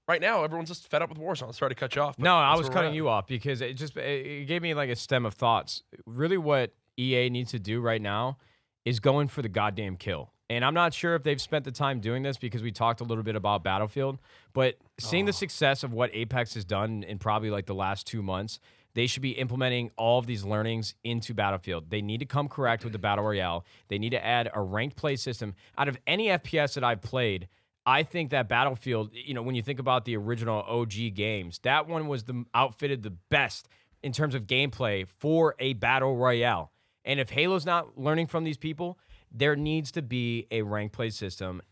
[SPEAKER 2] right now everyone's just fed up with Warzone. Sorry to cut you off.
[SPEAKER 3] No, I was cutting you off because it gave me like a stem of thoughts. Really, what EA needs to do right now is going for the goddamn kill. And I'm not sure if they've spent the time doing this because we talked a little bit about Battlefield, but seeing the success of what Apex has done in probably like the last 2 months, they should be implementing all of these learnings into Battlefield. They need to come correct with the Battle Royale. They need to add a ranked play system. Out of any FPS that I've played, I think that Battlefield, when you think about the original OG games, that one was outfitted the best in terms of gameplay for a Battle Royale. And if Halo's not learning from these people, there needs to be a ranked play system.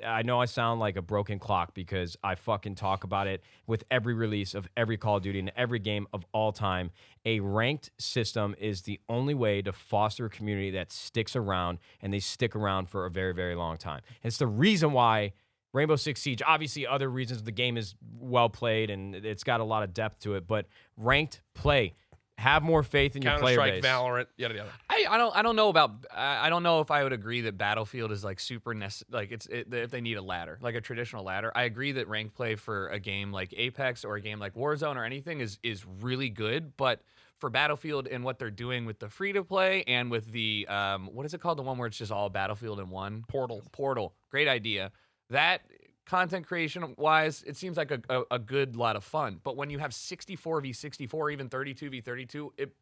[SPEAKER 3] I know I sound like a broken clock because I fucking talk about it with every release of every Call of Duty and every game of all time. A ranked system is the only way to foster a community that sticks around, and they stick around for a very, very long time. It's the reason why Rainbow Six Siege, obviously other reasons the game is well played and it's got a lot of depth to it, but ranked play. Have more faith in your player base.
[SPEAKER 2] Valorant, yada yada.
[SPEAKER 1] I don't know about. I don't know if I would agree that Battlefield is like super if they need a ladder, like a traditional ladder. I agree that ranked play for a game like Apex or a game like Warzone or anything is really good, but for Battlefield and what they're doing with the free to play and with the what is it called, the one where it's just all Battlefield in one? Portal. Great idea. That content creation wise, it seems like a good lot of fun. But when you have 64v64, even 32v32, it,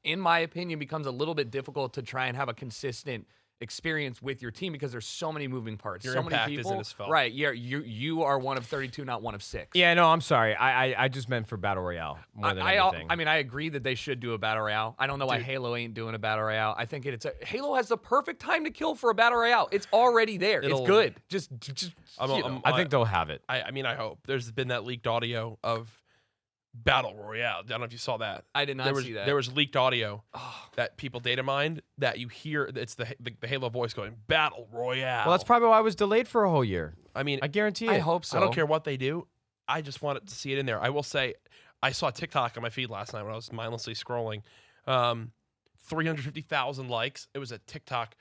[SPEAKER 1] in my opinion, becomes a little bit difficult to try and have a consistent experience with your team because there's so many moving parts.
[SPEAKER 2] Your
[SPEAKER 1] so
[SPEAKER 2] impact
[SPEAKER 1] many people.
[SPEAKER 2] isn't as felt.
[SPEAKER 1] Right. You are one of 32, not one of 6.
[SPEAKER 3] Yeah, no, I'm sorry. I just meant for Battle Royale more than anything.
[SPEAKER 1] I mean, I agree that they should do a Battle Royale. I don't know why Halo ain't doing a Battle Royale. I think Halo has the perfect time to kill for a Battle Royale. It's already there. It's good. Just
[SPEAKER 3] I think they'll have it.
[SPEAKER 2] I mean, I hope. There's been that leaked audio of Battle Royale. I don't know if you saw that.
[SPEAKER 1] I did not see that.
[SPEAKER 2] There was leaked audio that people data mined that you hear. It's the Halo voice going, Battle Royale.
[SPEAKER 3] Well, that's probably why I was delayed for a whole year.
[SPEAKER 2] I mean,
[SPEAKER 3] I guarantee it.
[SPEAKER 1] I hope so.
[SPEAKER 2] I don't care what they do. I just wanted to see it in there. I will say, I saw TikTok on my feed last night when I was mindlessly scrolling. 350,000 likes. It was a TikTok.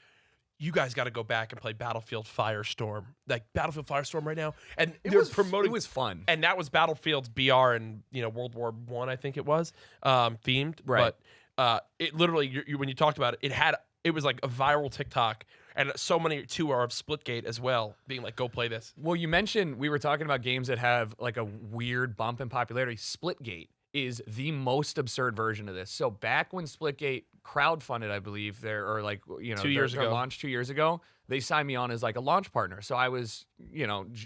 [SPEAKER 2] You guys got to go back and play Battlefield Firestorm. Like Battlefield Firestorm right now. And
[SPEAKER 1] it was fun.
[SPEAKER 2] And that was Battlefield's BR and World War I think it was, themed.
[SPEAKER 1] Right.
[SPEAKER 2] But it literally, when you talked about it, it was like a viral TikTok. And so many too are of Splitgate as well, being like, go play this.
[SPEAKER 1] Well, you mentioned we were talking about games that have like a weird bump in popularity. Splitgate is the most absurd version of this. So back when Splitgate crowdfunded, I believe, their
[SPEAKER 2] 2 years ago,
[SPEAKER 1] launch 2 years ago, they signed me on as like a launch partner. So I was,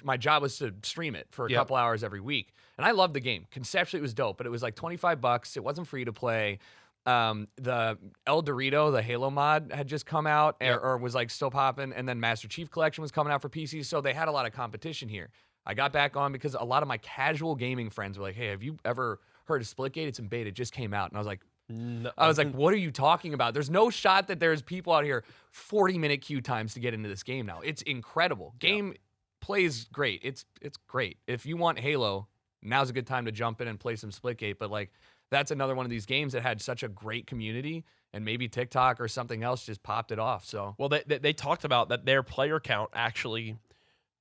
[SPEAKER 1] my job was to stream it for a couple hours every week. And I loved the game. Conceptually, it was dope, but it was like $25. It wasn't free to play. The El Dorito, the Halo mod, had just come out or was like still popping, and then Master Chief Collection was coming out for PC, so they had a lot of competition here. I got back on because a lot of my casual gaming friends were like, hey, have you ever heard of Splitgate? It's in beta, it just came out. And I was like, no. What are you talking about? There's no shot that there's people out here 40-minute queue times to get into this game now. It's incredible. Game plays great. It's great. If you want Halo, now's a good time to jump in and play some Splitgate, but like that's another one of these games that had such a great community, and maybe TikTok or something else just popped it off. So
[SPEAKER 2] Well, they talked about that their player count actually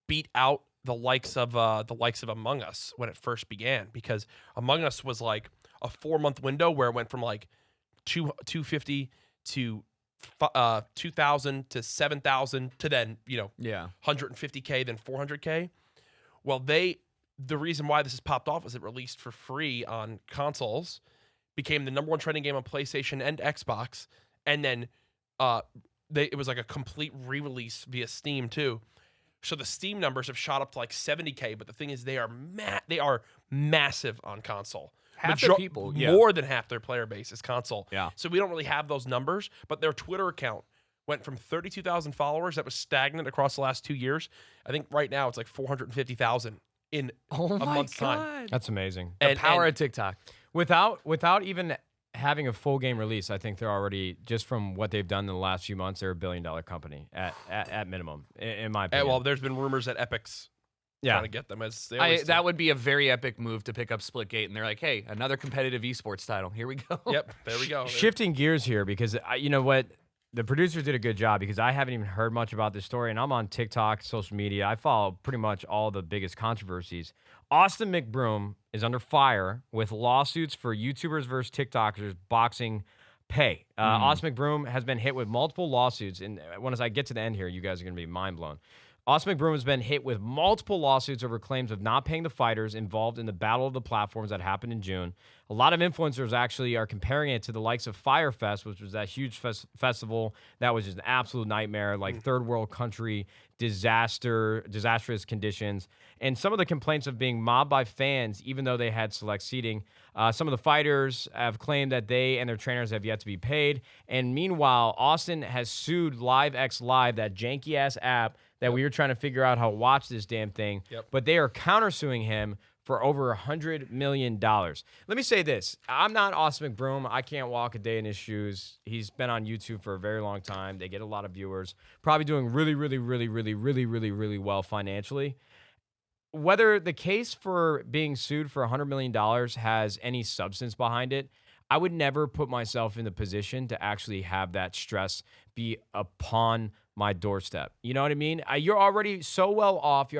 [SPEAKER 2] beat out the likes of Among Us when it first began, because Among Us was like a 4-month window where it went from like 250 to 2,000 to 7,000 to then 150K, then 400K. Well, the reason why this has popped off is it released for free on consoles, became the #1 trending game on PlayStation and Xbox, and then it was like a complete re-release via Steam too. So the Steam numbers have shot up to like 70K, but the thing is they are massive on console.
[SPEAKER 1] half the people,
[SPEAKER 2] more than half their player base is console.
[SPEAKER 3] Yeah.
[SPEAKER 2] So we don't really have those numbers, but their Twitter account went from 32,000 followers that was stagnant across the last 2 years. I think right now it's like 450,000 in a month's time.
[SPEAKER 3] That's amazing.
[SPEAKER 1] The power of TikTok.
[SPEAKER 3] Without even having a full game release, I think they're already, just from what they've done in the last few months, they're $1 billion company at minimum, in my opinion.
[SPEAKER 2] Well, there's been rumors that Epic's trying to get them. As they always
[SPEAKER 1] that would be a very epic move to pick up Splitgate, and they're like, hey, another competitive esports title. Here we go.
[SPEAKER 2] Yep, there we go.
[SPEAKER 3] Shifting gears here, because you know what? The producers did a good job, because I haven't even heard much about this story, and I'm on TikTok, social media. I follow pretty much all the biggest controversies. Austin McBroom is under fire with lawsuits for YouTubers versus TikTokers boxing pay. Austin McBroom has been hit with multiple lawsuits, and as I get to the end here, you guys are going to be mind blown. Austin McBroom has been hit with multiple lawsuits over claims of not paying the fighters involved in the Battle of the Platforms that happened in June. A lot of influencers actually are comparing it to the likes of Fyre Fest, which was that huge festival that was just an absolute nightmare, like third world country, disastrous conditions. And some of the complaints of being mobbed by fans, even though they had select seating. Some of the fighters have claimed that they and their trainers have yet to be paid. And meanwhile, Austin has sued LiveX Live, that janky-ass app that we were trying to figure out how to watch this damn thing. But they are countersuing him for over $100 million. Let me say this. I'm not Austin McBroom. I can't walk a day in his shoes. He's been on YouTube for a very long time. They get a lot of viewers. Probably doing really, really, really, really, really, really, really well financially. Whether the case for being sued for $100 million has any substance behind it, I would never put myself in the position to actually have that stress be upon my doorstep. You know what I mean? You're already so well off.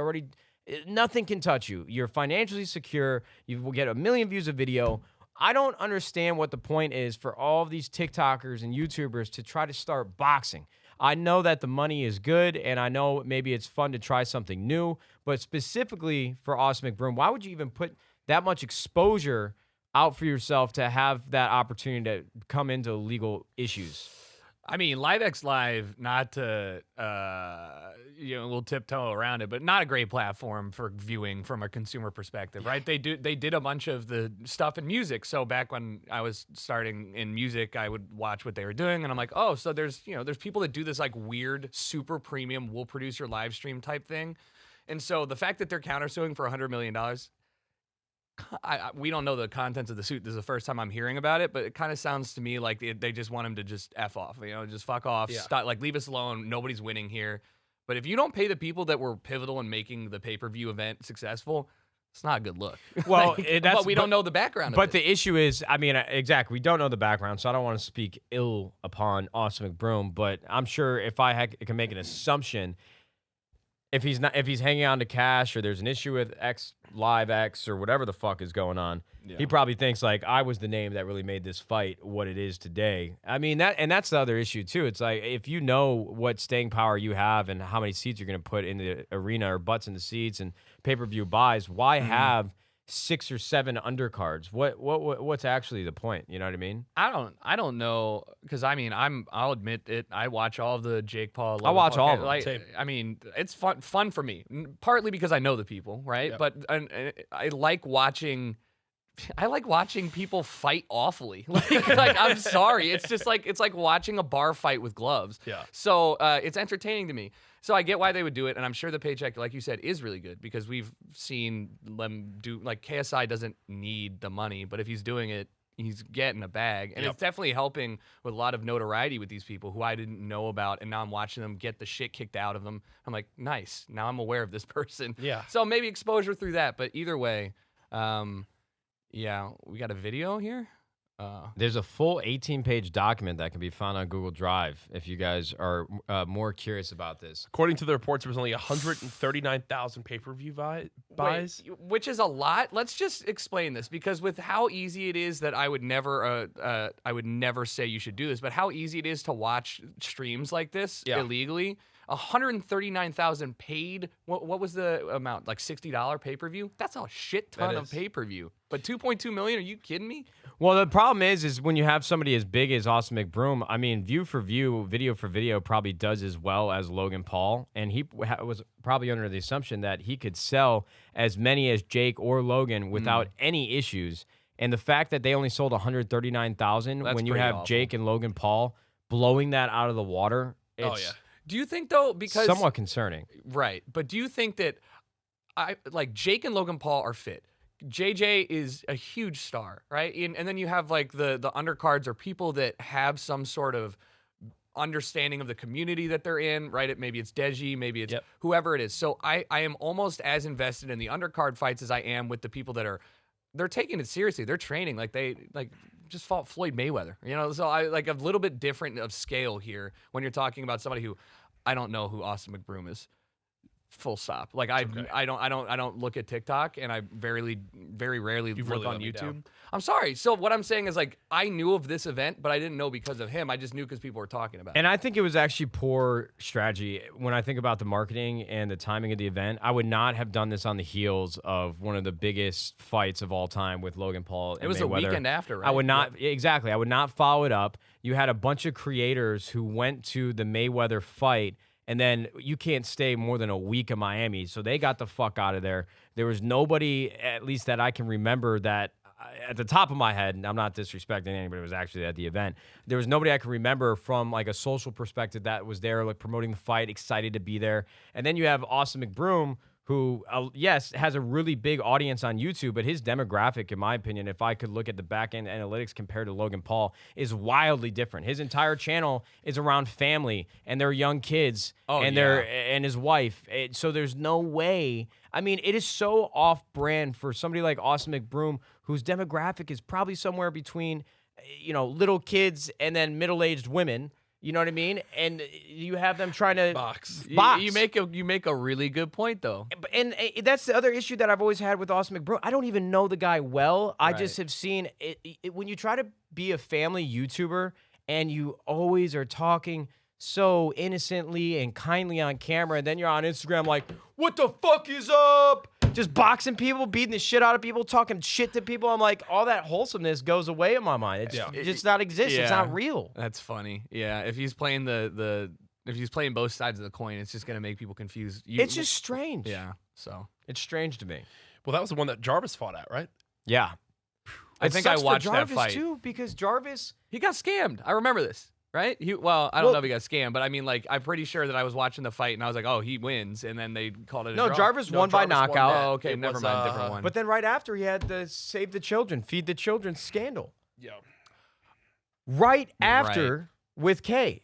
[SPEAKER 3] Nothing can touch you. You're financially secure. You will get 1 million views a video. I don't understand what the point is for all of these TikTokers and YouTubers to try to start boxing. I know that the money is good, and I know maybe it's fun to try something new, but specifically for Austin McBroom, why would you even put that much exposure out for yourself to have that opportunity to come into legal issues?
[SPEAKER 1] I mean, LiveX Live, not to, we'll tiptoe around it, but not a great platform for viewing from a consumer perspective, right? They did a bunch of the stuff in music. So back when I was starting in music, I would watch what they were doing, and I'm like, oh, so there's people that do this like weird, super premium, we'll produce your live stream type thing. And so the fact that they're countersuing for $100 million, we don't know the contents of the suit. This is the first time I'm hearing about it, but it kind of sounds to me like they just want him to just F off, just fuck off, stop, like leave us alone. Nobody's winning here. But if you don't pay the people that were pivotal in making the pay-per-view event successful, it's not a good look.
[SPEAKER 3] Well,
[SPEAKER 1] but we don't know the background of it.
[SPEAKER 3] But the issue is, I mean, exactly, we don't know the background, so I don't want to speak ill upon Austin McBroom, but I'm sure if I can make an assumption, if he's hanging on to cash, or there's an issue with LiveX or whatever the fuck is going on, he probably thinks like, I was the name that really made this fight what it is today. I mean, that's the other issue too. It's like, if you know what staying power you have and how many seats you're going to put in the arena, or butts in the seats and pay-per-view buys, why have 6 or 7 undercards? What's actually the point? You know what I mean?
[SPEAKER 1] I don't know, because I mean, I'll admit it. I watch all of the Jake Paul.
[SPEAKER 3] I watch all of them.
[SPEAKER 1] Like, I mean, it's fun for me, partly because I know the people, right?
[SPEAKER 2] Yep.
[SPEAKER 1] But I like watching. I like watching people fight awfully. Like I'm sorry, it's just like, it's like watching a bar fight with gloves.
[SPEAKER 2] Yeah.
[SPEAKER 1] So it's entertaining to me. So I get why they would do it, and I'm sure the paycheck, like you said, is really good, because we've seen them do, like, KSI doesn't need the money, but if he's doing it, he's getting a bag. And it's definitely helping with a lot of notoriety with these people who I didn't know about, and now I'm watching them get the shit kicked out of them. I'm like, nice. Now I'm aware of this person.
[SPEAKER 2] Yeah.
[SPEAKER 1] So maybe exposure through that, but either way, yeah, we got a video here.
[SPEAKER 3] There's a full 18-page document that can be found on Google Drive if you guys are more curious about this.
[SPEAKER 2] According to the reports, there was only 139,000 pay-per-view buys.
[SPEAKER 1] Wait, which is a lot. Let's just explain this, because with how easy it is that I would never say you should do this, but how easy it is to watch streams like this illegally. 139,000 paid. What was the amount? Like $60 pay-per-view? That's a shit ton of pay-per-view. But 2.2 million? Are you kidding me?
[SPEAKER 3] Well, the problem is when you have somebody as big as Austin McBroom, I mean, view for view, video for video probably does as well as Logan Paul, and he was probably under the assumption that he could sell as many as Jake or Logan without any issues. And the fact that they only sold 139,000 when you have Jake and Logan Paul blowing that out of the water, it's
[SPEAKER 1] Do you think, though, because
[SPEAKER 3] somewhat concerning.
[SPEAKER 1] Right. But do you think that Jake and Logan Paul are fit? JJ is a huge star, right? And then you have like the undercards are people that have some sort of understanding of the community that they're in, right? Maybe it's Deji, maybe it's whoever it is. So I am almost as invested in the undercard fights as I am with the people that they're taking it seriously. They're training like they just fought Floyd Mayweather, you know? So I like a little bit different of scale here when you're talking about somebody who I don't know who Austin McBroom is. Full stop. Like I don't look at TikTok, and I very rarely look on YouTube. I'm sorry. So what I'm saying is, like, I knew of this event, but I didn't know because of him. I just knew because people were talking about it.
[SPEAKER 3] And I think it was actually poor strategy. When I think about the marketing and the timing of the event, I would not have done this on the heels of one of the biggest fights of all time with Logan Paul and Mayweather.
[SPEAKER 1] It was the weekend after, right?
[SPEAKER 3] I would not exactly. I would not follow it up. You had a bunch of creators who went to the Mayweather fight. And then you can't stay more than a week in Miami. So they got the fuck out of there. There was nobody, at least that I can remember, that at the top of my head, and I'm not disrespecting anybody who was actually at the event, there was nobody I can remember from like a social perspective that was there, like promoting the fight, excited to be there. And then you have Austin McBroom, who, yes, has a really big audience on YouTube, but his demographic, in my opinion, if I could look at the back-end analytics compared to Logan Paul, is wildly different. His entire channel is around family and their young kids and his wife. So there's no way. I mean, it is so off-brand for somebody like Austin McBroom, whose demographic is probably somewhere between, little kids and then middle-aged women. You know what I mean? And you have them trying to
[SPEAKER 2] box.
[SPEAKER 1] You make a really good point, though.
[SPEAKER 3] And that's the other issue that I've always had with Austin McBroom. I don't even know the guy well. I just have seen it when you try to be a family YouTuber and you always are talking so innocently and kindly on camera, and then you're on Instagram like, what the fuck is up? Just boxing people, beating the shit out of people, talking shit to people. I'm like, all that wholesomeness goes away in my mind. It just not exists. It's not real.
[SPEAKER 1] That's funny. Yeah, if he's playing if he's playing both sides of the coin, it's just gonna make people confused.
[SPEAKER 3] It's just strange.
[SPEAKER 1] Yeah. So
[SPEAKER 3] it's strange to me.
[SPEAKER 2] Well, that was the one that Jarvis fought at, right?
[SPEAKER 3] Yeah.
[SPEAKER 1] I think I watched that
[SPEAKER 3] Jarvis
[SPEAKER 1] fight
[SPEAKER 3] too, because Jarvis,
[SPEAKER 1] he got scammed. I remember this. Right? I don't know if he got scammed, but I mean, like, I'm pretty sure that I was watching the fight and I was like, oh, he wins, and then they called it a draw.
[SPEAKER 3] Jarvis won by knockout.
[SPEAKER 1] Oh, okay, never mind, different one.
[SPEAKER 3] But then right after, he had the Save the Children, Feed the Children scandal.
[SPEAKER 2] Yeah.
[SPEAKER 3] Right after with Kay.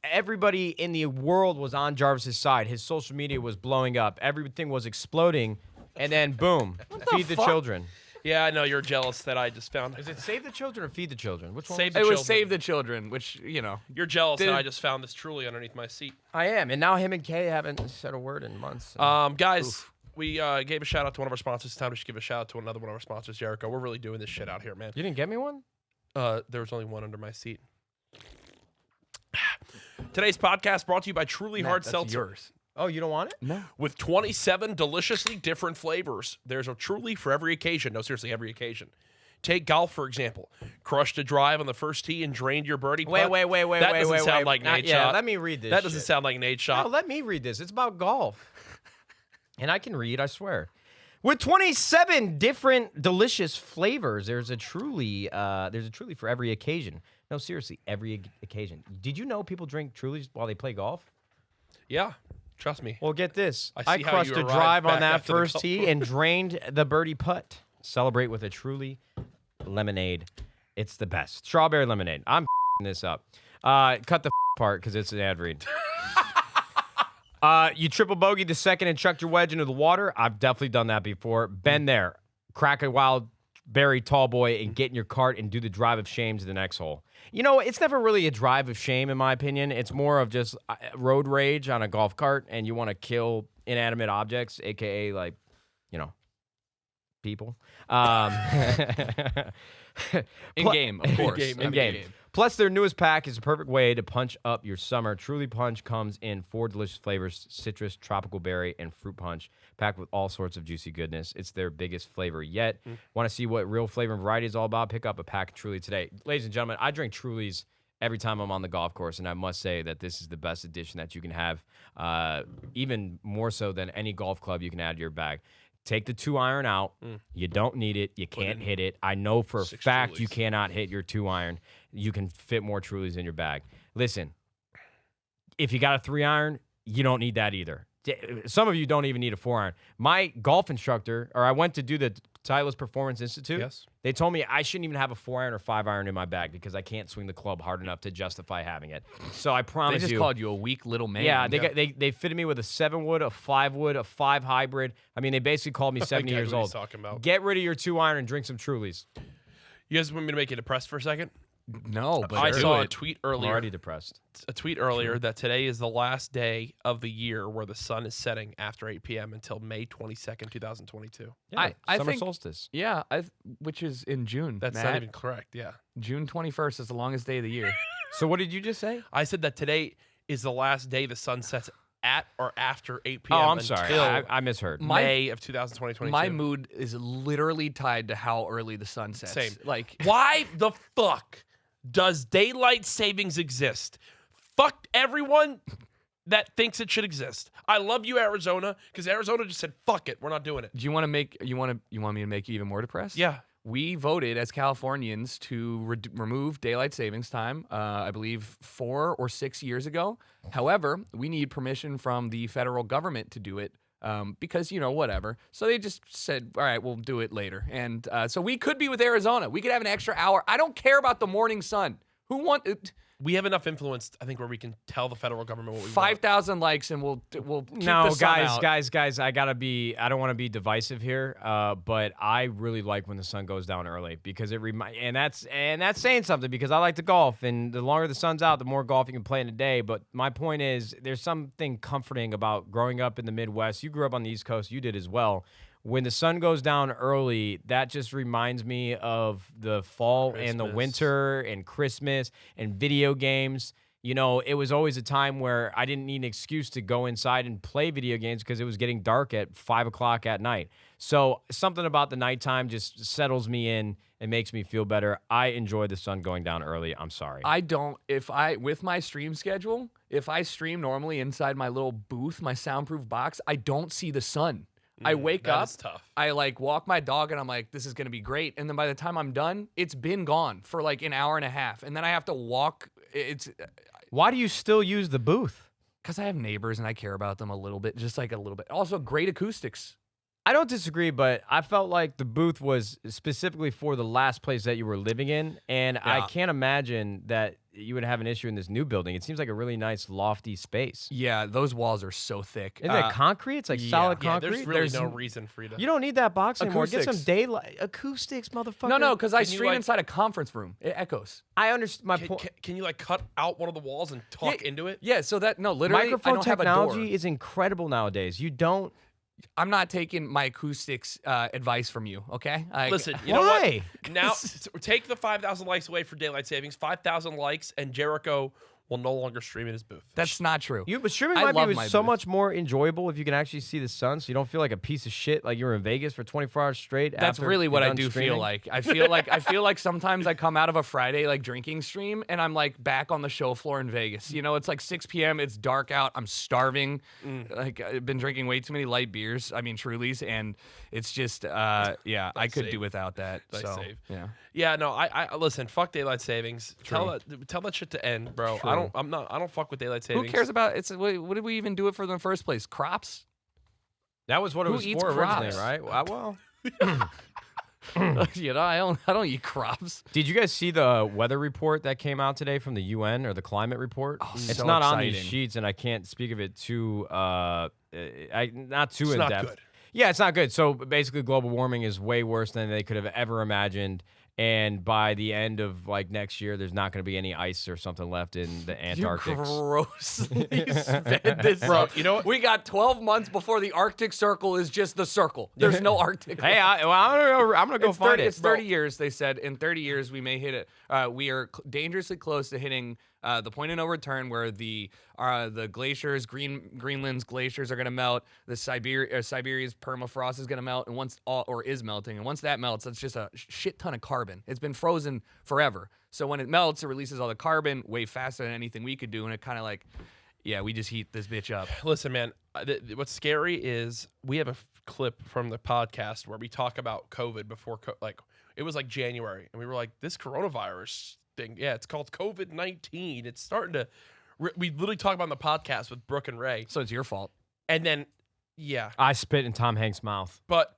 [SPEAKER 3] Everybody in the world was on Jarvis's side. His social media was blowing up. Everything was exploding, and then boom, Feed the Children.
[SPEAKER 2] Yeah, I know you're jealous that I just found.
[SPEAKER 3] Is it Save the Children or Feed the Children? Which one?
[SPEAKER 1] It was Save the Children, which,
[SPEAKER 2] You're jealous that I just found this truly underneath my seat.
[SPEAKER 3] I am, and now him and Kay haven't said a word in months.
[SPEAKER 2] Guys, we gave a shout out to one of our sponsors. It's time to give a shout out to another one of our sponsors, Jericho. We're really doing this shit out here, man.
[SPEAKER 3] You didn't get me one?
[SPEAKER 2] There was only one under my seat. Today's podcast brought to you by Truly Hard Seltzer.
[SPEAKER 1] Yours.
[SPEAKER 3] Oh, you don't want it?
[SPEAKER 1] No.
[SPEAKER 2] With 27 deliciously different flavors, there's a Truly for every occasion. No, seriously, every occasion. Take golf, for example. Crushed a drive on the first tee and drained your birdie putt.
[SPEAKER 3] Wait.
[SPEAKER 2] That doesn't sound like Nadeshot.
[SPEAKER 3] Yeah, let me read this.
[SPEAKER 2] That doesn't sound like Nadeshot.
[SPEAKER 3] No, let me read this. It's about golf. And I can read, I swear. With 27 different delicious flavors, there's a Truly for every occasion. No, seriously, every occasion. Did you know people drink Trulies while they play golf?
[SPEAKER 2] Yeah. Trust me.
[SPEAKER 3] Well, get this.
[SPEAKER 2] I
[SPEAKER 3] crushed a drive on that first tee and drained the birdie putt. Celebrate with a Truly lemonade. It's the best. Strawberry lemonade. I'm this up. Cut the part because it's an ad read. You triple bogeyed the second and chucked your wedge into the water. I've definitely done that before. Been there. Crack a wild Barry Tallboy and get in your cart and do the drive of shame to the next hole. You know, it's never really a drive of shame, in my opinion. It's more of just road rage on a golf cart, and you want to kill inanimate objects, a.k.a., like, you know, people.
[SPEAKER 1] In-game, of course.
[SPEAKER 3] In-game. Plus, their newest pack is a perfect way to punch up your summer. Truly Punch comes in 4 delicious flavors: citrus, tropical berry, and fruit punch, packed with all sorts of juicy goodness. It's their biggest flavor yet. Want to see what real flavor and variety is all about? Pick up a pack of Truly today. Ladies and gentlemen, I drink Trulies every time I'm on the golf course, and I must say that this is the best addition that you can have, even more so than any golf club you can add to your bag. Take the 2-iron out. You don't need it. You can't hit it. I know for a fact you cannot hit your 2-iron. You can fit more Trulies in your bag. Listen, if you got a 3-iron, you don't need that either. Some of you don't even need a 4-iron. My golf instructor, or I went to do the Titleist Performance Institute.
[SPEAKER 2] Yes.
[SPEAKER 3] They told me I shouldn't even have a 4-iron or 5-iron in my bag because I can't swing the club hard enough to justify having it. So I promise
[SPEAKER 1] They just called you a weak little man.
[SPEAKER 3] Yeah, they fitted me with a 7-wood, a 5-wood, a 5 hybrid. I mean, they basically called me 70 years old.
[SPEAKER 2] Talking about.
[SPEAKER 3] Get rid of your 2-iron and drink some Trulies.
[SPEAKER 2] You guys want me to make you depressed for a second?
[SPEAKER 1] No, but
[SPEAKER 2] I saw a
[SPEAKER 1] it.
[SPEAKER 2] tweet
[SPEAKER 3] I'm
[SPEAKER 2] earlier.
[SPEAKER 3] already depressed.
[SPEAKER 2] A tweet earlier that today is the last day of the year where the sun is setting after 8 p.m. until May 22nd, 2022.
[SPEAKER 3] Yeah,
[SPEAKER 1] I
[SPEAKER 3] summer
[SPEAKER 1] think-
[SPEAKER 3] solstice.
[SPEAKER 1] Yeah, which is in June.
[SPEAKER 2] That's
[SPEAKER 1] Matt.
[SPEAKER 2] not even correct. Yeah.
[SPEAKER 1] June 21st is the longest day of the year.
[SPEAKER 3] So what did you just say?
[SPEAKER 2] I said that today is the last day the sun sets at or after 8 p.m.
[SPEAKER 3] Oh, I'm sorry.
[SPEAKER 2] until
[SPEAKER 3] I misheard.
[SPEAKER 2] May of 2022.
[SPEAKER 1] My mood is literally tied to how early the sun sets.
[SPEAKER 2] Same.
[SPEAKER 1] Like,
[SPEAKER 2] Why the fuck does daylight savings exist? Fuck everyone that thinks it should exist. I love you, Arizona, because Arizona just said, "Fuck it, we're not doing it."
[SPEAKER 1] do you want me to make you even more depressed?
[SPEAKER 2] Yeah.
[SPEAKER 1] We voted as Californians to remove daylight savings time, I believe 4 or 6 years ago. However, we need permission from the federal government to do it because, you know, whatever. So they just said, all right, we'll do it later. And so we could be with Arizona. We could have an extra hour. I don't care about the morning sun. Who wants
[SPEAKER 2] We have enough influence, I think, where we can tell the federal government what we want.
[SPEAKER 1] 5,000 likes and we'll keep
[SPEAKER 3] No,
[SPEAKER 1] the sun out.
[SPEAKER 3] guys, I don't want to be divisive here, but I really like when the sun goes down early because and that's saying something because I like to golf, and the longer the sun's out, the more golf you can play in a day. But my point is, there's something comforting about growing up in the Midwest. You grew up on the East Coast, you did as well. When the sun goes down early, that just reminds me of the fall and the
[SPEAKER 2] Christmas.
[SPEAKER 3] winter and Christmas and video games. You know, it was always a time where I didn't need an excuse to go inside and play video games because it was getting dark at 5 o'clock at night. So something about the nighttime just settles me in and makes me feel better. I enjoy the sun going down early. I'm sorry.
[SPEAKER 1] With my stream schedule, if I stream normally inside my little booth, my soundproof box, I don't see the sun. I wake up,
[SPEAKER 2] That's tough.
[SPEAKER 1] I like walk my dog, and I'm like, this is going to be great. And then by the time I'm done, it's been gone for like an hour and a half. And then I have to walk. It's
[SPEAKER 3] Why do you still use the booth?
[SPEAKER 1] because I have neighbors and I care about them a little bit, just like a little bit. Also, great acoustics.
[SPEAKER 3] I don't disagree, but I felt like the booth was specifically for the last place that you were living in, and I can't imagine that you would have an issue in this new building. It seems like a really nice, lofty space.
[SPEAKER 1] Yeah, those walls are so thick.
[SPEAKER 3] Isn't that concrete? It's like solid
[SPEAKER 2] Yeah,
[SPEAKER 3] concrete.
[SPEAKER 2] there's really no reason for you to.
[SPEAKER 3] You don't need that box anymore. Get some
[SPEAKER 1] Acoustics.
[SPEAKER 3] daylight. Acoustics, motherfucker.
[SPEAKER 1] No, because I
[SPEAKER 2] Can you,
[SPEAKER 1] stream
[SPEAKER 2] like-
[SPEAKER 1] inside a conference room. It echoes.
[SPEAKER 3] I understand my
[SPEAKER 2] Can,
[SPEAKER 3] point.
[SPEAKER 2] can you like cut out one of the walls and talk into it?
[SPEAKER 1] Yeah, so that literally, I
[SPEAKER 3] Microphone
[SPEAKER 1] don't have a door.
[SPEAKER 3] technology is incredible nowadays. You don't.
[SPEAKER 1] I'm not taking my acoustics advice from you. Okay.
[SPEAKER 2] Listen, you know
[SPEAKER 3] Why?
[SPEAKER 2] what? Now take the 5,000 likes away for daylight savings. 5,000 likes, and Jericho will no longer stream in his booth.
[SPEAKER 1] that's not true.
[SPEAKER 3] But streaming
[SPEAKER 1] I
[SPEAKER 3] might
[SPEAKER 1] love
[SPEAKER 3] be
[SPEAKER 1] my
[SPEAKER 3] so
[SPEAKER 1] booth.
[SPEAKER 3] much more enjoyable if you can actually see the sun, so you don't feel like a piece of shit like you were in Vegas for 24 hours straight.
[SPEAKER 1] That's
[SPEAKER 3] after
[SPEAKER 1] really
[SPEAKER 3] you're
[SPEAKER 1] what I
[SPEAKER 3] done
[SPEAKER 1] do
[SPEAKER 3] streaming.
[SPEAKER 1] feel like. I feel like sometimes I come out of a Friday like drinking stream and I'm like back on the show floor in Vegas. You know, it's like 6 p.m. It's dark out. I'm starving. Like I've been drinking way too many light beers. I mean Trulies, and it's just I could
[SPEAKER 2] safe.
[SPEAKER 1] do without that.
[SPEAKER 2] Nice
[SPEAKER 1] so
[SPEAKER 2] save.
[SPEAKER 1] yeah.
[SPEAKER 2] Yeah, no, I listen. Fuck daylight savings.
[SPEAKER 1] True.
[SPEAKER 2] Tell that shit to end, bro.
[SPEAKER 1] True.
[SPEAKER 2] I don't fuck with daylight savings.
[SPEAKER 1] Who cares about it's? What did we even do it for in the first place? Crops?
[SPEAKER 3] That was what it
[SPEAKER 1] Who
[SPEAKER 3] was
[SPEAKER 1] eats
[SPEAKER 3] for originally,
[SPEAKER 1] crops?
[SPEAKER 3] right? Well,
[SPEAKER 1] You know, I don't eat crops.
[SPEAKER 3] did you guys see the weather report that came out today from the UN or the climate report? It's
[SPEAKER 1] so
[SPEAKER 3] not on these
[SPEAKER 1] exciting.
[SPEAKER 3] sheets, and I can't speak of it too not too
[SPEAKER 2] It's
[SPEAKER 3] in
[SPEAKER 2] not
[SPEAKER 3] depth.
[SPEAKER 2] good.
[SPEAKER 3] Yeah, it's not good. So basically, global warming is way worse than they could have ever imagined. And by the end of like next year, there's not going to be any ice or something left in the Antarctic.
[SPEAKER 1] You grossly sped this up.
[SPEAKER 2] You know what?
[SPEAKER 1] We got 12 months before the Arctic Circle is just the circle. There's no Arctic.
[SPEAKER 3] Hey, I'm gonna go
[SPEAKER 1] It's
[SPEAKER 3] find
[SPEAKER 1] 30,
[SPEAKER 3] it.
[SPEAKER 1] It's 30 years, they said. In 30 years, we may hit it. We are dangerously close to hitting the point of no return where the glaciers, Greenland's glaciers are going to melt. The Siberia's permafrost is going to melt, and is melting. And once that melts, that's just a shit ton of carbon. It's been frozen forever. So when it melts, it releases all the carbon way faster than anything we could do, and it kind of like, yeah, we just heat this bitch up.
[SPEAKER 2] Listen, man, what's scary is we have a clip from the podcast where we talk about COVID before, it was like January, and we were like, this coronavirus thing, yeah, it's called COVID-19. It's starting to, we literally talk about it on the podcast with Brooke and Ray.
[SPEAKER 1] So it's your fault.
[SPEAKER 2] And then, yeah.
[SPEAKER 3] I spit in Tom Hanks' mouth.
[SPEAKER 2] But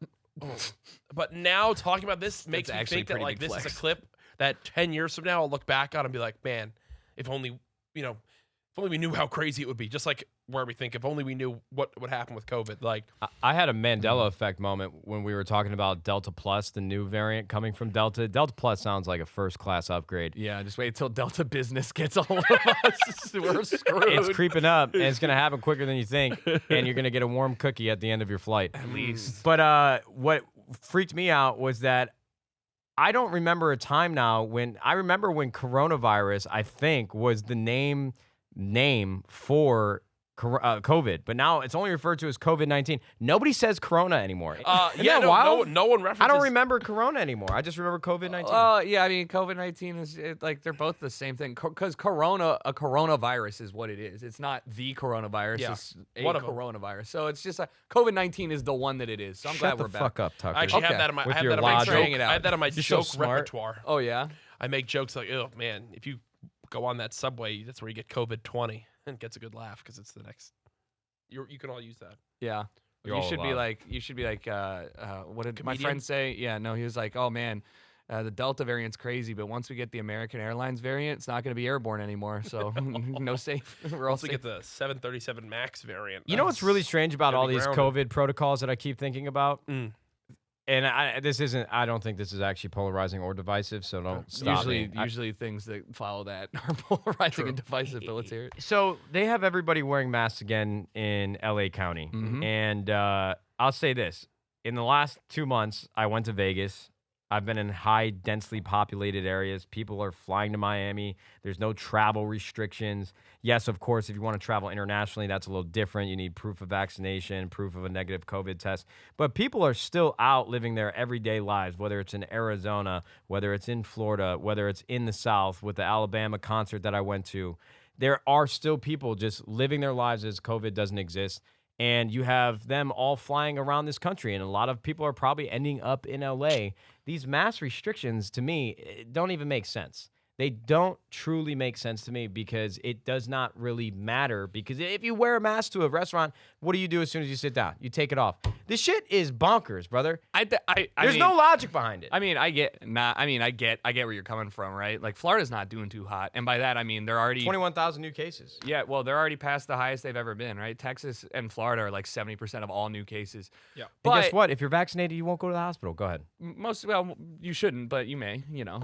[SPEAKER 2] now talking about this makes me think that like this is a clip that 10 years from now I'll look back on and be like, man, if only we knew how crazy it would be. Just like where we think, if only we knew what would happen with COVID. Like
[SPEAKER 3] I had a Mandela effect moment when we were talking about Delta Plus, the new variant coming from Delta. Delta Plus sounds like a first-class upgrade.
[SPEAKER 1] Yeah, just wait till Delta Business gets a hold of us. We're screwed.
[SPEAKER 3] It's creeping up, and it's going to happen quicker than you think, and you're going to get a warm cookie at the end of your flight.
[SPEAKER 1] At least.
[SPEAKER 3] But what freaked me out was that I don't remember a time now when coronavirus, I think, was the name for COVID, but now it's only referred to as COVID-19. Nobody says Corona anymore.
[SPEAKER 2] No one references.
[SPEAKER 3] I don't remember Corona anymore. I just remember COVID-19.
[SPEAKER 1] Yeah, I mean, COVID-19 is like they're both the same thing. Because a coronavirus is what it is. It's not the coronavirus.
[SPEAKER 2] Yeah.
[SPEAKER 1] It's a coronavirus. So it's just COVID-19 is the one that it is. So I'm glad we're back.
[SPEAKER 3] Shut the fuck up, Tucker.
[SPEAKER 2] I actually
[SPEAKER 1] Okay.
[SPEAKER 2] have that in my.
[SPEAKER 3] With
[SPEAKER 2] I have
[SPEAKER 3] your
[SPEAKER 2] that in my
[SPEAKER 3] logic.
[SPEAKER 2] joke. I have that in my joke repertoire.
[SPEAKER 1] Oh yeah.
[SPEAKER 2] I make jokes like, oh man, if you go on that subway, that's where you get COVID-20, and it gets a good laugh because it's the next. You can all use that.
[SPEAKER 1] Yeah.
[SPEAKER 3] You're
[SPEAKER 1] You
[SPEAKER 3] all
[SPEAKER 1] should be
[SPEAKER 3] allowed.
[SPEAKER 1] like. What did my
[SPEAKER 2] Comedian?
[SPEAKER 1] friend say? Yeah. No, he was like, oh man. The Delta variant's crazy, but once we get the American Airlines variant, it's not going to be airborne anymore. So no safe. We're all
[SPEAKER 2] Once we
[SPEAKER 1] safe.
[SPEAKER 2] get the 737 MAX variant.
[SPEAKER 3] You know what's really strange about
[SPEAKER 2] gonna
[SPEAKER 3] all
[SPEAKER 2] be
[SPEAKER 3] these
[SPEAKER 2] grounded.
[SPEAKER 3] COVID protocols that I keep thinking about?
[SPEAKER 2] Mm.
[SPEAKER 3] And I don't think this is actually polarizing or divisive, so don't stop me.
[SPEAKER 1] Usually things that follow that are polarizing and divisive. But let's hear it.
[SPEAKER 3] So they have everybody wearing masks again in LA County.
[SPEAKER 1] Mhm.
[SPEAKER 3] And I'll say this. In the last 2 months, I went to Vegas. I've been in high, densely populated areas. People are flying to Miami. There's no travel restrictions. Yes, of course, if you want to travel internationally, that's a little different. You need proof of vaccination, proof of a negative COVID test. But people are still out living their everyday lives, whether it's in Arizona, whether it's in Florida, whether it's in the South with the Alabama concert that I went to. There are still people just living their lives as COVID doesn't exist. And you have them all flying around this country, and a lot of people are probably ending up in LA. These mass restrictions, to me, don't even make sense. They don't truly make sense to me because it does not really matter. Because if you wear a mask to a restaurant, what do you do as soon as you sit down? You take it off. This shit is bonkers, brother. There's no logic behind it.
[SPEAKER 1] I get where you're coming from, right? Like Florida's not doing too hot, and by that I mean they're already
[SPEAKER 3] 21,000 new cases.
[SPEAKER 1] Yeah, well, they're already past the highest they've ever been, right? Texas and Florida are like 70% of all new cases.
[SPEAKER 2] Yeah.
[SPEAKER 3] But
[SPEAKER 1] But
[SPEAKER 3] guess what? If you're vaccinated, you won't go to the hospital. Go ahead.
[SPEAKER 1] you shouldn't, but you may,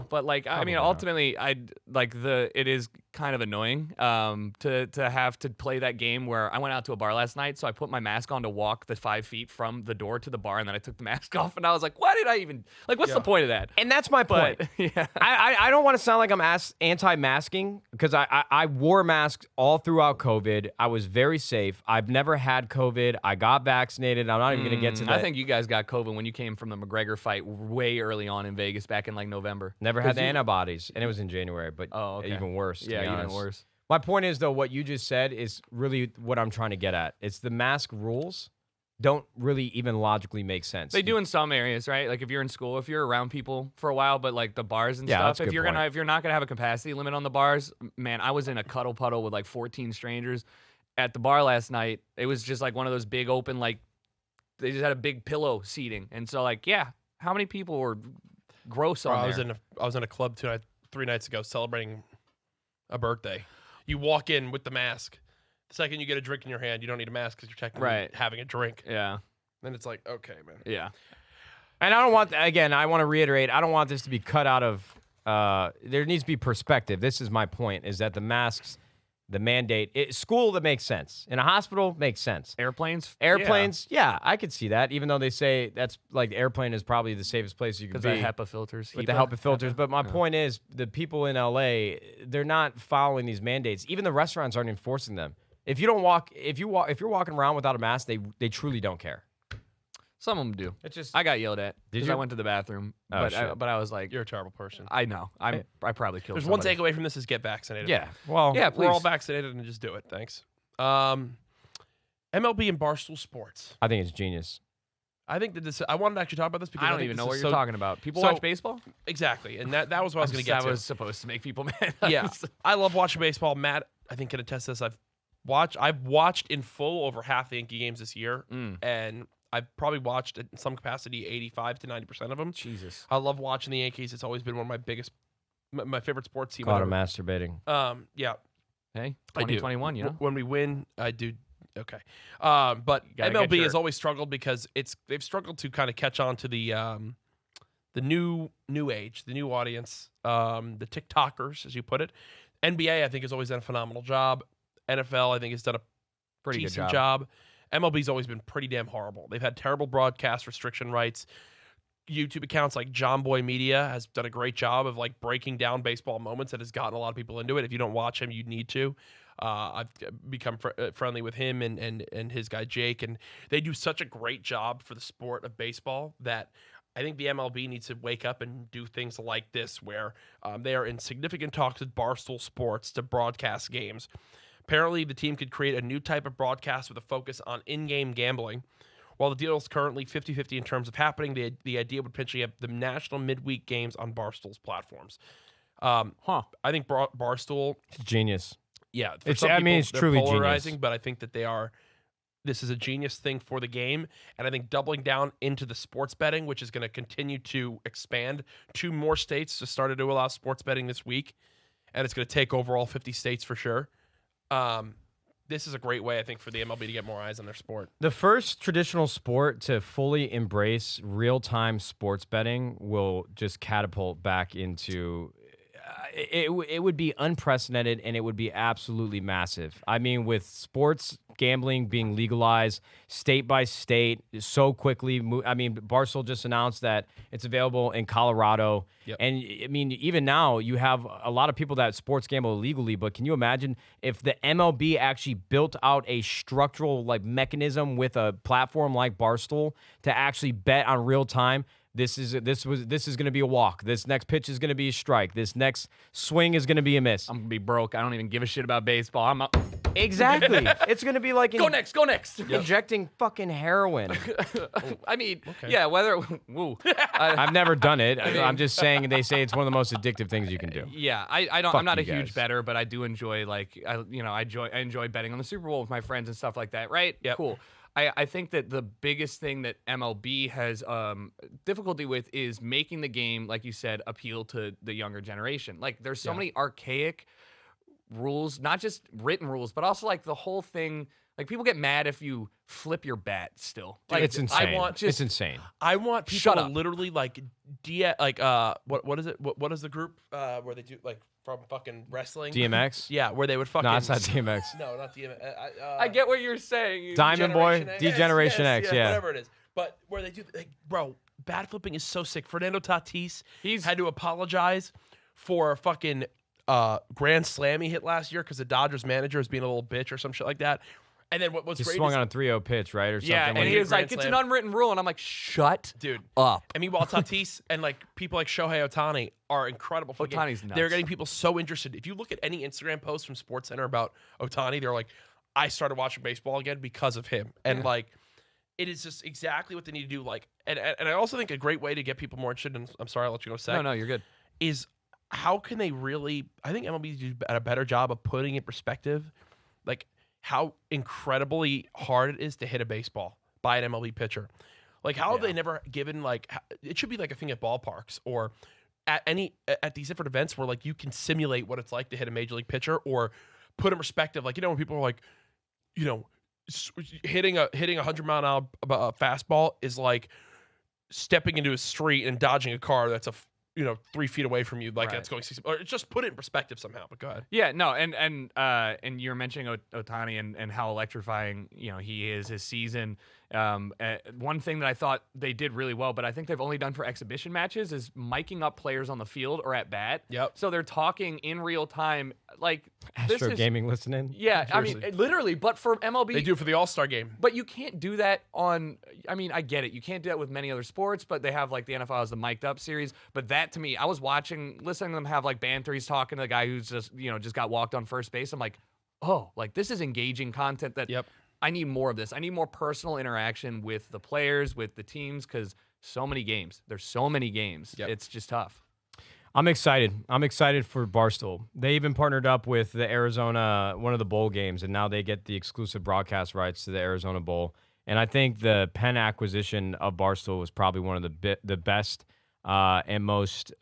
[SPEAKER 1] But like, I mean,
[SPEAKER 3] Probably not.
[SPEAKER 1] ultimately, it is kind of annoying to have to play that game where I went out to a bar last night, so I put my mask on to walk the 5 feet from the door to the bar, and then I took the mask off, and I was like, why did I even what's the point of that?
[SPEAKER 3] And that's my point.
[SPEAKER 1] But yeah.
[SPEAKER 3] I don't want to sound like I'm anti-masking because I wore masks all throughout COVID. I was very safe. I've never had COVID. I got vaccinated. I'm not even going to get to that.
[SPEAKER 1] I think you guys got COVID when you came from the McGregor fight way early on in Vegas back in like November.
[SPEAKER 3] Never had the antibodies, and it was in January, but
[SPEAKER 1] Oh, okay.
[SPEAKER 3] even worse. to be
[SPEAKER 1] Yeah, even
[SPEAKER 3] honest.
[SPEAKER 1] worse.
[SPEAKER 3] My point is, though, what you just said is really what I'm trying to get at. It's the mask rules don't really even logically make sense.
[SPEAKER 1] They do in some areas, right? Like if you're in school, if you're around people for a while, but like the bars and
[SPEAKER 3] Yeah,
[SPEAKER 1] stuff,
[SPEAKER 3] that's a
[SPEAKER 1] if
[SPEAKER 3] good
[SPEAKER 1] you're
[SPEAKER 3] point.
[SPEAKER 1] if you're not gonna have a capacity limit on the bars, man, I was in a cuddle puddle with like 14 strangers at the bar last night. It was just like one of those big open, like they just had a big pillow seating, and so like, yeah, how many people were gross on there?
[SPEAKER 2] I was in a club 3 nights ago celebrating a birthday. You walk in with the mask. The second you get a drink in your hand, you don't need a mask because you're technically
[SPEAKER 1] Right.
[SPEAKER 2] having a drink.
[SPEAKER 1] Yeah.
[SPEAKER 2] Then it's like, okay, man.
[SPEAKER 1] Yeah.
[SPEAKER 3] And I don't want, again, I want to reiterate, I don't want this to be cut out of, there needs to be perspective. This is my point, is that the masks, the mandate, school, that makes sense. In a hospital, makes sense.
[SPEAKER 1] Airplanes?
[SPEAKER 3] Yeah, I could see that, even though they say that's like the airplane is probably the safest place you could be.
[SPEAKER 1] Because the HEPA filters.
[SPEAKER 3] With the HEPA filters. But my point is, the people in LA, they're not following these mandates. Even the restaurants aren't enforcing them. If you're walking around without a mask, they truly don't care.
[SPEAKER 1] Some of them do.
[SPEAKER 3] It's just,
[SPEAKER 1] I got yelled at because
[SPEAKER 3] you?
[SPEAKER 1] I went to the bathroom.
[SPEAKER 3] Oh,
[SPEAKER 1] but
[SPEAKER 3] shit.
[SPEAKER 1] But I was like,
[SPEAKER 2] You're a terrible person.
[SPEAKER 1] I know. I probably killed
[SPEAKER 2] There's
[SPEAKER 1] somebody.
[SPEAKER 2] one takeaway from this is get vaccinated.
[SPEAKER 3] yeah. Well,
[SPEAKER 1] Yeah,
[SPEAKER 2] We're all
[SPEAKER 1] please.
[SPEAKER 2] vaccinated and just do it. Thanks. MLB and Barstool Sports.
[SPEAKER 3] I think it's genius.
[SPEAKER 2] I think that this. I wanted to actually talk about this because
[SPEAKER 1] I don't
[SPEAKER 2] think
[SPEAKER 1] even
[SPEAKER 2] this
[SPEAKER 1] know what
[SPEAKER 2] is
[SPEAKER 1] you're
[SPEAKER 2] so-
[SPEAKER 1] talking about. People
[SPEAKER 2] so-
[SPEAKER 1] watch baseball?
[SPEAKER 2] Exactly, and that was what I was going to get
[SPEAKER 1] That
[SPEAKER 2] to.
[SPEAKER 1] was supposed to make people mad.
[SPEAKER 2] Yeah, I love watching baseball. Matt, I think, can attest to this. I've watched in full over half the Yankee games this year, and I've probably watched in some capacity 85 to 90% of them.
[SPEAKER 1] Jesus.
[SPEAKER 2] I love watching the Yankees. It's always been one of my favorite sports team.
[SPEAKER 3] Caught him
[SPEAKER 2] ever.
[SPEAKER 3] masturbating.
[SPEAKER 2] Yeah,
[SPEAKER 1] Hey,
[SPEAKER 2] I do.
[SPEAKER 1] 2021, you know?
[SPEAKER 2] When we win, I do. Okay, but
[SPEAKER 1] Gotta get
[SPEAKER 2] MLB
[SPEAKER 1] your-
[SPEAKER 2] has always struggled because they've struggled to kind of catch on to the new age, the new audience, the TikTokers, as you put it. NBA, I think, has always done a phenomenal job. NFL, I think, has done a
[SPEAKER 1] Pretty good
[SPEAKER 2] decent
[SPEAKER 1] job.
[SPEAKER 2] job. MLB's always been pretty damn horrible. They've had terrible broadcast restriction rights. YouTube accounts like John Boy Media has done a great job of like breaking down baseball moments that has gotten a lot of people into it. If you don't watch him, you need to. I've become friendly with him and his guy Jake, and they do such a great job for the sport of baseball that I think the MLB needs to wake up and do things like this, where they are in significant talks with Barstool Sports to broadcast games. Apparently, the team could create a new type of broadcast with a focus on in-game gambling. While the deal is currently 50-50 in terms of happening, the idea would potentially have the national midweek games on Barstool's platforms. I think Barstool,
[SPEAKER 3] It's genius.
[SPEAKER 2] yeah, for
[SPEAKER 3] It's-
[SPEAKER 2] some
[SPEAKER 3] I
[SPEAKER 2] people,
[SPEAKER 3] mean, it's
[SPEAKER 2] they're
[SPEAKER 3] truly
[SPEAKER 2] polarizing,
[SPEAKER 3] genius.
[SPEAKER 2] but I think that this is a genius thing for the game, and I think doubling down into the sports betting, which is going to continue to expand. 2 more states just started to allow sports betting this week, and it's going to take over all 50 states for sure. This is a great way, I think, for the MLB to get more eyes on their sport.
[SPEAKER 3] The first traditional sport to fully embrace real-time sports betting will just catapult back into it would be unprecedented, and it would be absolutely massive. I mean, with sports gambling being legalized state by state so quickly. I mean, Barstool just announced that it's available in Colorado.
[SPEAKER 2] Yep.
[SPEAKER 3] And, I mean, even now you have a lot of people that sports gamble illegally, but can you imagine if the MLB actually built out a structural like mechanism with a platform like Barstool to actually bet on real time? This is going to be a walk. This next pitch is going to be a strike. This next swing is going to be a miss.
[SPEAKER 1] I'm going to be broke. I don't even give a shit about baseball. I'm up.
[SPEAKER 3] Exactly. It's going to be like
[SPEAKER 1] Go next. Go next.
[SPEAKER 3] injecting fucking heroin.
[SPEAKER 1] I mean, yeah, whether woo.
[SPEAKER 3] I've never done it. I'm just saying. They say it's one of the most addictive things you can do.
[SPEAKER 1] Yeah, I don't.
[SPEAKER 3] Fuck
[SPEAKER 1] I'm not a
[SPEAKER 3] you
[SPEAKER 1] huge
[SPEAKER 3] guys.
[SPEAKER 1] bettor, but I do enjoy I enjoy betting on the Super Bowl with my friends and stuff like that. Right?
[SPEAKER 2] Yep.
[SPEAKER 1] Cool. I think that the biggest thing that MLB has difficulty with is making the game, like you said, appeal to the younger generation. Like, there's so many archaic rules, not just written rules, but also like the whole thing. Like, people get mad if you flip your bat still. Like,
[SPEAKER 3] It's insane.
[SPEAKER 2] want
[SPEAKER 3] It's insane.
[SPEAKER 2] I want people
[SPEAKER 1] Shut
[SPEAKER 2] to
[SPEAKER 1] up.
[SPEAKER 2] literally what is it? What is the group where they do like from fucking wrestling?
[SPEAKER 3] DMX?
[SPEAKER 2] Yeah, where they would fucking.
[SPEAKER 3] No, it's not DMX.
[SPEAKER 2] No, not DMX.
[SPEAKER 1] I get what you're saying.
[SPEAKER 3] Diamond Boy, Degeneration X, yeah.
[SPEAKER 2] whatever it is. But where they do, like, bro, bat flipping is so sick. Fernando Tatis,
[SPEAKER 1] He's-
[SPEAKER 2] had to apologize for a fucking grand slam he hit last year because the Dodgers manager was being a little bitch or some shit like that. And then what's
[SPEAKER 3] He
[SPEAKER 2] great
[SPEAKER 3] swung
[SPEAKER 2] is,
[SPEAKER 3] on a 3-0 pitch, right? Or something.
[SPEAKER 1] Yeah,
[SPEAKER 3] like
[SPEAKER 1] and
[SPEAKER 2] he
[SPEAKER 1] he
[SPEAKER 2] did
[SPEAKER 1] was like,
[SPEAKER 2] Grand
[SPEAKER 1] it's an
[SPEAKER 2] Slam.
[SPEAKER 1] unwritten rule, and I'm like, shut
[SPEAKER 2] dude.
[SPEAKER 1] up.
[SPEAKER 2] I mean, while Tatis and like people like Shohei Ohtani are incredible for the game,
[SPEAKER 1] Ohtani's nuts.
[SPEAKER 2] they're getting people so interested. If you look at any Instagram post from SportsCenter about Ohtani, they're like, I started watching baseball again because of him. And like, it is just exactly what they need to do. Like, and I also think a great way to get people more interested, and I'm sorry, I'll let you go second.
[SPEAKER 1] No, you're good.
[SPEAKER 2] Is how can they really, I think MLB do a better job of putting in perspective, like how incredibly hard it is to hit a baseball by an MLB pitcher. Like, how have they never given, like, it should be like a thing at ballparks or at these different events where like you can simulate what it's like to hit a major league pitcher or put in perspective. Like, you know, when people are like, you know, hitting a 100-mile-an-hour fastball is like stepping into a street and dodging a car that's 3 feet away from you, like
[SPEAKER 1] Right.
[SPEAKER 2] that's going 60. Or just put it in perspective somehow. But go ahead.
[SPEAKER 1] Yeah, no, and you're mentioning Ohtani and how electrifying he is his season. One thing that I thought they did really well, but I think they've only done for exhibition matches, is miking up players on the field or at bat.
[SPEAKER 2] Yep.
[SPEAKER 1] So they're talking in real time, like this
[SPEAKER 3] Astro
[SPEAKER 1] is
[SPEAKER 3] Gaming listening.
[SPEAKER 1] Yeah, I mean,
[SPEAKER 2] Seriously.
[SPEAKER 1] literally, but for MLB,
[SPEAKER 2] They do it for the All-Star game.
[SPEAKER 1] But you can't do that on. I mean, I get it. You can't do that with many other sports, but they have like the NFL has the mic'd up series. But that to me, I was listening to them have like banter. He's talking to the guy who's just got walked on first base. I'm like, oh, like this is engaging content that.
[SPEAKER 2] Yep.
[SPEAKER 1] I need more of this. I need more personal interaction with the players, with the teams, because so many games. There's so many games.
[SPEAKER 2] Yep.
[SPEAKER 1] It's just tough.
[SPEAKER 3] I'm excited. I'm excited for Barstool. They even partnered up with the Arizona, one of the bowl games, and now they get the exclusive broadcast rights to the Arizona Bowl. And I think the Penn acquisition of Barstool was probably one of the best and most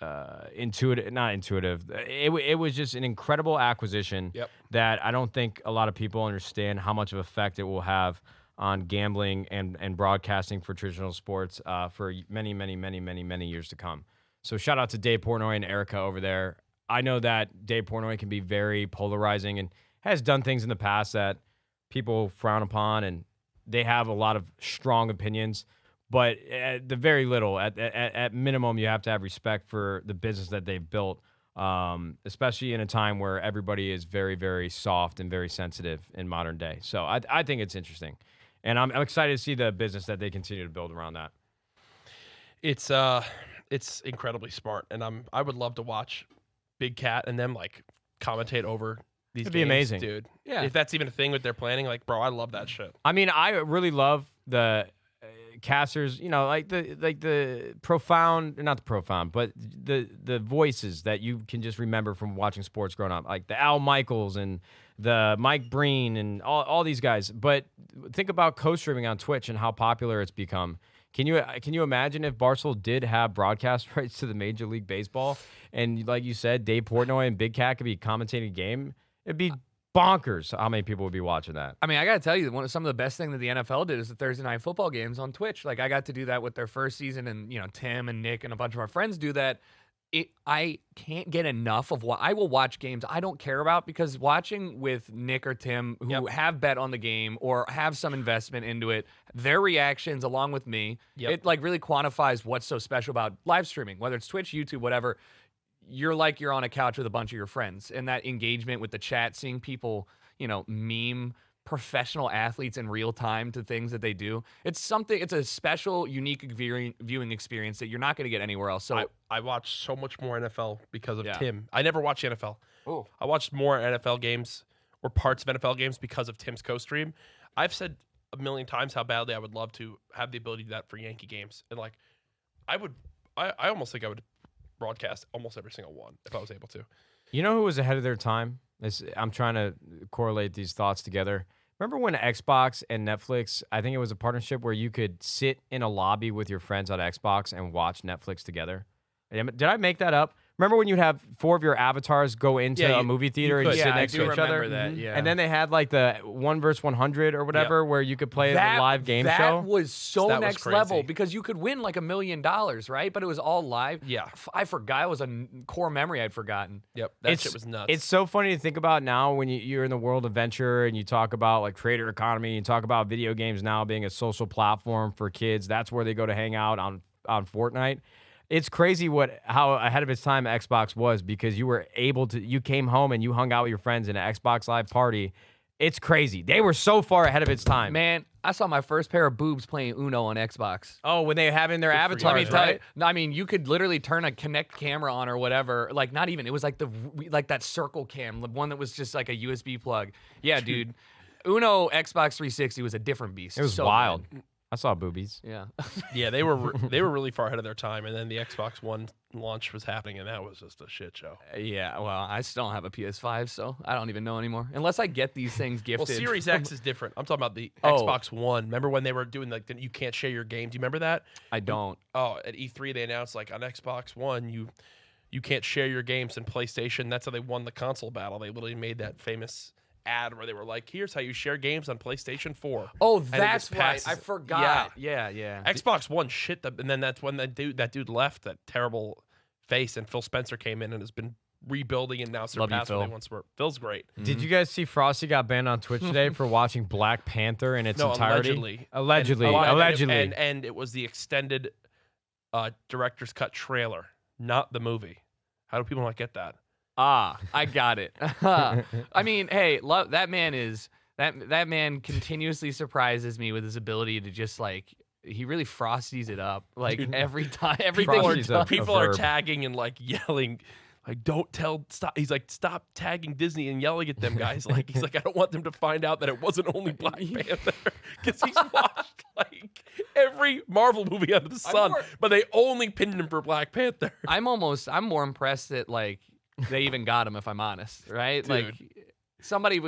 [SPEAKER 3] intuitive. Not intuitive. It was just an incredible acquisition that I don't think a lot of people understand how much of effect it will have on gambling and broadcasting for traditional sports for many, many, many, many, many years to come. So shout out to Dave Portnoy and Erica over there. I know that Dave Portnoy can be very polarizing and has done things in the past that people frown upon, and they have a lot of strong opinions. But at the very little, at minimum, you have to have respect for the business that they've built, especially in a time where everybody is very, very soft and very sensitive in modern day. So I think it's interesting. And I'm excited to see the business that they continue to build around that.
[SPEAKER 2] It's incredibly smart, and I would love to watch Big Cat and them like commentate over these
[SPEAKER 3] It'd
[SPEAKER 2] games,
[SPEAKER 3] be amazing.
[SPEAKER 2] dude.
[SPEAKER 1] Yeah.
[SPEAKER 2] If that's even a thing that they're planning, like, bro, I love that shit.
[SPEAKER 3] I mean, I really love the casters, like the profound, not the profound, but the voices that you can just remember from watching sports growing up, like the Al Michaels and the Mike Breen and all these guys. But think about co-streaming on Twitch and how popular it's become. Can you imagine if Barstool did have broadcast rights to the Major League Baseball, and like you said, Dave Portnoy and Big Cat could be commentating a game? It'd be bonkers how many people would be watching that.
[SPEAKER 1] I mean, I got to tell you, some of the best thing that the NFL did is the Thursday night football games on Twitch. Like, I got to do that with their first season, and Tim and Nick and a bunch of our friends do that. I can't get enough of what I will watch games I don't care about, because watching with Nick or Tim who have bet on the game or have some investment into it, their reactions along with me, it like really quantifies what's so special about live streaming, whether it's Twitch, YouTube, whatever. You're on a couch with a bunch of your friends, and that engagement with the chat, seeing people, meme professional athletes in real time to things that they do. It's a special, unique viewing experience that you're not going to get anywhere else. So
[SPEAKER 2] I watch so much more NFL because of Tim. I never watched the NFL.
[SPEAKER 1] Oh.
[SPEAKER 2] I watched more NFL games or parts of NFL games because of Tim's co-stream. I've said a million times how badly I would love to have the ability to do that for Yankee games. And like, I almost think I would broadcast almost every single one if I was able to.
[SPEAKER 3] You know who was ahead of their time? I'm trying to correlate these thoughts together. Remember when Xbox and Netflix, I think it was a partnership where you could sit in a lobby with your friends on Xbox and watch Netflix together? Did I make that up? Remember when you'd have 4 of your avatars go into a movie theater and sit next to each other?
[SPEAKER 1] That, yeah.
[SPEAKER 3] And then they had like the 1 vs. 100 or whatever where you could play the live game show.
[SPEAKER 1] That was so
[SPEAKER 2] That was
[SPEAKER 1] next
[SPEAKER 2] crazy.
[SPEAKER 1] level, because you could win like $1 million, right? But it was all live.
[SPEAKER 2] Yeah.
[SPEAKER 1] I forgot. It was a core memory I'd forgotten.
[SPEAKER 2] Yep. That shit was nuts.
[SPEAKER 3] It's so funny to think about now when you're in the world of venture and you talk about like creator economy, you talk about video games now being a social platform for kids. That's where they go to hang out on Fortnite. It's crazy how ahead of its time Xbox was, because you came home and you hung out with your friends in an Xbox Live party. It's crazy. They were so far ahead of its time.
[SPEAKER 1] Man, I saw my first pair of boobs playing Uno on Xbox.
[SPEAKER 3] Oh, when they were having their avatars,
[SPEAKER 1] Let me tell
[SPEAKER 3] right?
[SPEAKER 1] you, no, I mean, you could literally turn a Kinect camera on or whatever. Like, not even. It was like that circle cam, the one that was just like a USB plug. Yeah, dude. Uno Xbox 360 was a different beast.
[SPEAKER 3] It was
[SPEAKER 1] so
[SPEAKER 3] wild.
[SPEAKER 1] good.
[SPEAKER 3] I saw boobies.
[SPEAKER 1] Yeah.
[SPEAKER 2] Yeah, they were really far ahead of their time, and then the Xbox One launch was happening, and that was just a shit show.
[SPEAKER 1] Yeah, well, I still don't have a PS5, so I don't even know anymore. Unless I get these things gifted.
[SPEAKER 2] Well, Series X is different. I'm talking about the Xbox One. Remember when they were doing like you can't share your game? Do you remember that?
[SPEAKER 1] I don't.
[SPEAKER 2] Oh, at E3 they announced like on Xbox One you can't share your games, and PlayStation. That's how they won the console battle. They literally made that famous ad where they were like, "Here's how you share games on PlayStation 4."
[SPEAKER 1] Oh,
[SPEAKER 2] And it
[SPEAKER 1] that's
[SPEAKER 2] just
[SPEAKER 1] right.
[SPEAKER 2] passes-
[SPEAKER 1] I forgot. Yeah.
[SPEAKER 2] Xbox One shit, and then that's when that dude left, that terrible face, and Phil Spencer came in and has been rebuilding and now surpassed what
[SPEAKER 1] Phil.
[SPEAKER 2] they once were. Phil's great.
[SPEAKER 3] Did you guys see Frosty got banned on Twitch today for watching Black Panther in its
[SPEAKER 2] No,
[SPEAKER 3] entirety?
[SPEAKER 2] allegedly.
[SPEAKER 3] Allegedly.
[SPEAKER 2] And it was the extended director's cut trailer, not the movie. How do people not get that?
[SPEAKER 1] I got it. I mean, hey, that man continuously surprises me with his ability to just like he really frosties it up like
[SPEAKER 2] Dude.
[SPEAKER 1] every time. Everything
[SPEAKER 3] Frosty's a
[SPEAKER 2] People are
[SPEAKER 3] verb.
[SPEAKER 2] tagging and like yelling, like stop. He's like, stop tagging Disney and yelling at them guys. Like he's like, I don't want them to find out that it wasn't only Black Panther, because he's watched like every Marvel movie under the sun, but they only pinned him for Black Panther.
[SPEAKER 1] I'm more impressed that like they even got him, if I'm honest, right?
[SPEAKER 2] Dude.
[SPEAKER 1] Like somebody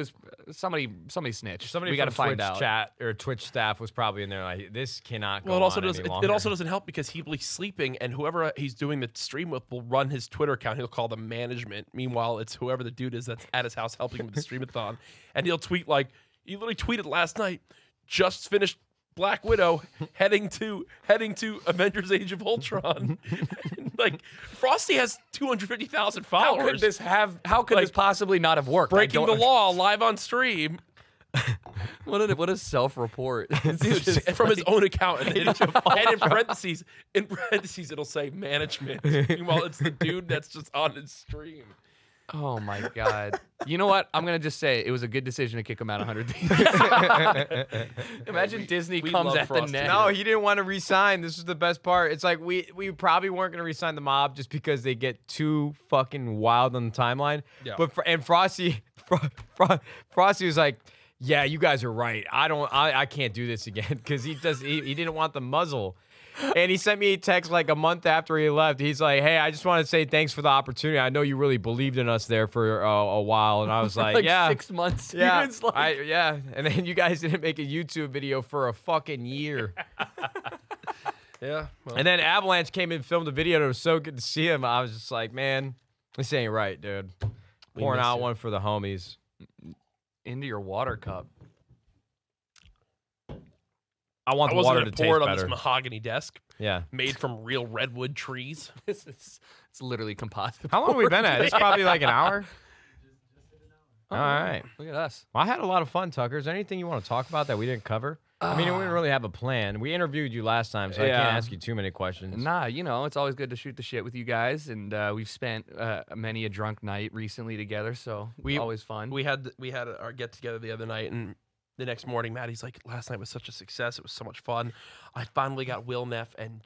[SPEAKER 1] snitched.
[SPEAKER 3] Somebody
[SPEAKER 1] we got to
[SPEAKER 3] from
[SPEAKER 1] find
[SPEAKER 3] Twitch
[SPEAKER 1] out.
[SPEAKER 3] chat or Twitch staff was probably in there like, this cannot go
[SPEAKER 2] Well, it also
[SPEAKER 3] on
[SPEAKER 2] does.
[SPEAKER 3] any
[SPEAKER 2] It
[SPEAKER 3] longer.
[SPEAKER 2] also doesn't help because he'll be sleeping, and whoever he's doing the stream with will run his Twitter account. He'll call them management. Meanwhile, it's whoever the dude is that's at his house helping him with the streamathon, and he'll tweet like he literally tweeted last night, just finished Black Widow, heading to Avengers: Age of Ultron. Like Frosty has 250,000
[SPEAKER 1] How
[SPEAKER 2] followers.
[SPEAKER 1] How could this possibly not have worked?
[SPEAKER 2] breaking the law live on stream?
[SPEAKER 1] What a self-report.
[SPEAKER 2] Dude, from his own account, and in parentheses, it'll say management. Meanwhile, it's the dude that's just on his stream.
[SPEAKER 1] Oh my God. You know what? I'm gonna just say it was a good decision to kick him out 100 Thieves. Imagine Disney
[SPEAKER 2] we
[SPEAKER 1] comes
[SPEAKER 2] love
[SPEAKER 1] at the
[SPEAKER 2] Frosty.
[SPEAKER 1] net.
[SPEAKER 3] No, he didn't want to resign. This is the best part. It's like we probably weren't going to resign the mob just because they get too fucking wild on the timeline.
[SPEAKER 2] Yeah.
[SPEAKER 3] But Frosty was like, yeah, you guys are right. I can't do this again because he didn't want the muzzle. And he sent me a text like a month after he left. He's like, hey, I just want to say thanks for the opportunity. I know you really believed in us there for a while. And I was like,
[SPEAKER 1] like
[SPEAKER 3] yeah.
[SPEAKER 1] 6 months.
[SPEAKER 3] Yeah,
[SPEAKER 1] It's like-
[SPEAKER 3] yeah. And then you guys didn't make a YouTube video for a fucking year.
[SPEAKER 2] Yeah. Well,
[SPEAKER 3] And then Avalanche came and filmed a video. And it was so good to see him. I was just like, man, this ain't right, dude. Pouring
[SPEAKER 2] miss
[SPEAKER 3] out
[SPEAKER 2] you.
[SPEAKER 3] one for the homies.
[SPEAKER 1] into your water cup.
[SPEAKER 3] I want
[SPEAKER 2] I
[SPEAKER 3] the
[SPEAKER 2] wasn't
[SPEAKER 3] water
[SPEAKER 2] gonna
[SPEAKER 3] to
[SPEAKER 2] pour
[SPEAKER 3] taste
[SPEAKER 2] it on this
[SPEAKER 3] better.
[SPEAKER 2] mahogany desk
[SPEAKER 3] Yeah.
[SPEAKER 2] made from real redwood trees.
[SPEAKER 1] It's literally composite.
[SPEAKER 3] How long have we been at? It's probably like an hour. All right.
[SPEAKER 1] Look at us.
[SPEAKER 3] Well, I had a lot of fun, Tucker. Is there anything you want to talk about that we didn't cover? I mean, we didn't really have a plan. We interviewed you last time, so I
[SPEAKER 1] Yeah.
[SPEAKER 3] can't ask you too many questions.
[SPEAKER 1] Nah, it's always good to shoot the shit with you guys, and we've spent many a drunk night recently together, so always fun.
[SPEAKER 2] We had our get together the other night, and the next morning, Maddie's like, "Last night was such a success. It was so much fun. I finally got Will Neff and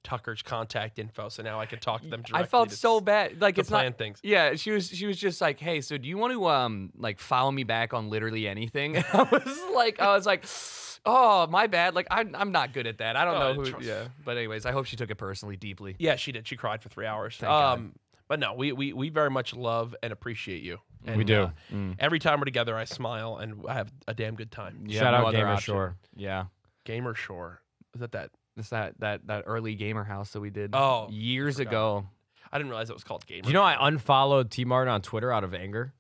[SPEAKER 2] Tucker's contact info, so now I can talk to them directly."
[SPEAKER 1] I felt so bad. Like
[SPEAKER 2] to
[SPEAKER 1] it's
[SPEAKER 2] plan
[SPEAKER 1] not.
[SPEAKER 2] things.
[SPEAKER 1] Yeah, she was just like, "Hey, so do you want to like follow me back on literally anything?" And I was like, "Oh, my bad. Like I'm not good at that. I don't
[SPEAKER 2] Oh,
[SPEAKER 1] know who."
[SPEAKER 2] trust-
[SPEAKER 1] Yeah, but anyways, I hope she took it personally, deeply.
[SPEAKER 2] Yeah, she did. She cried for 3 hours.
[SPEAKER 1] Thank God.
[SPEAKER 2] But no, we very much love and appreciate you. And,
[SPEAKER 3] We do.
[SPEAKER 2] Every time we're together, I smile and I have a damn good time.
[SPEAKER 1] You
[SPEAKER 3] Shout
[SPEAKER 1] have
[SPEAKER 3] out
[SPEAKER 1] no other
[SPEAKER 3] Gamer
[SPEAKER 1] option.
[SPEAKER 3] Shore.
[SPEAKER 1] Yeah.
[SPEAKER 2] Gamer Shore. Is that?
[SPEAKER 1] It's that early gamer house that we did years
[SPEAKER 2] forgot.
[SPEAKER 1] ago.
[SPEAKER 2] I didn't realize it was called Gamer.
[SPEAKER 3] Do you know I unfollowed Tmartn on Twitter out of anger?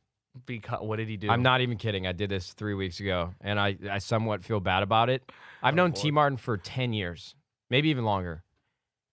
[SPEAKER 1] Because what did he do?
[SPEAKER 3] I'm not even kidding. I did this 3 weeks ago, and I somewhat feel bad about it. I've known
[SPEAKER 2] boy.
[SPEAKER 3] Tmartn for 10 years, maybe even longer.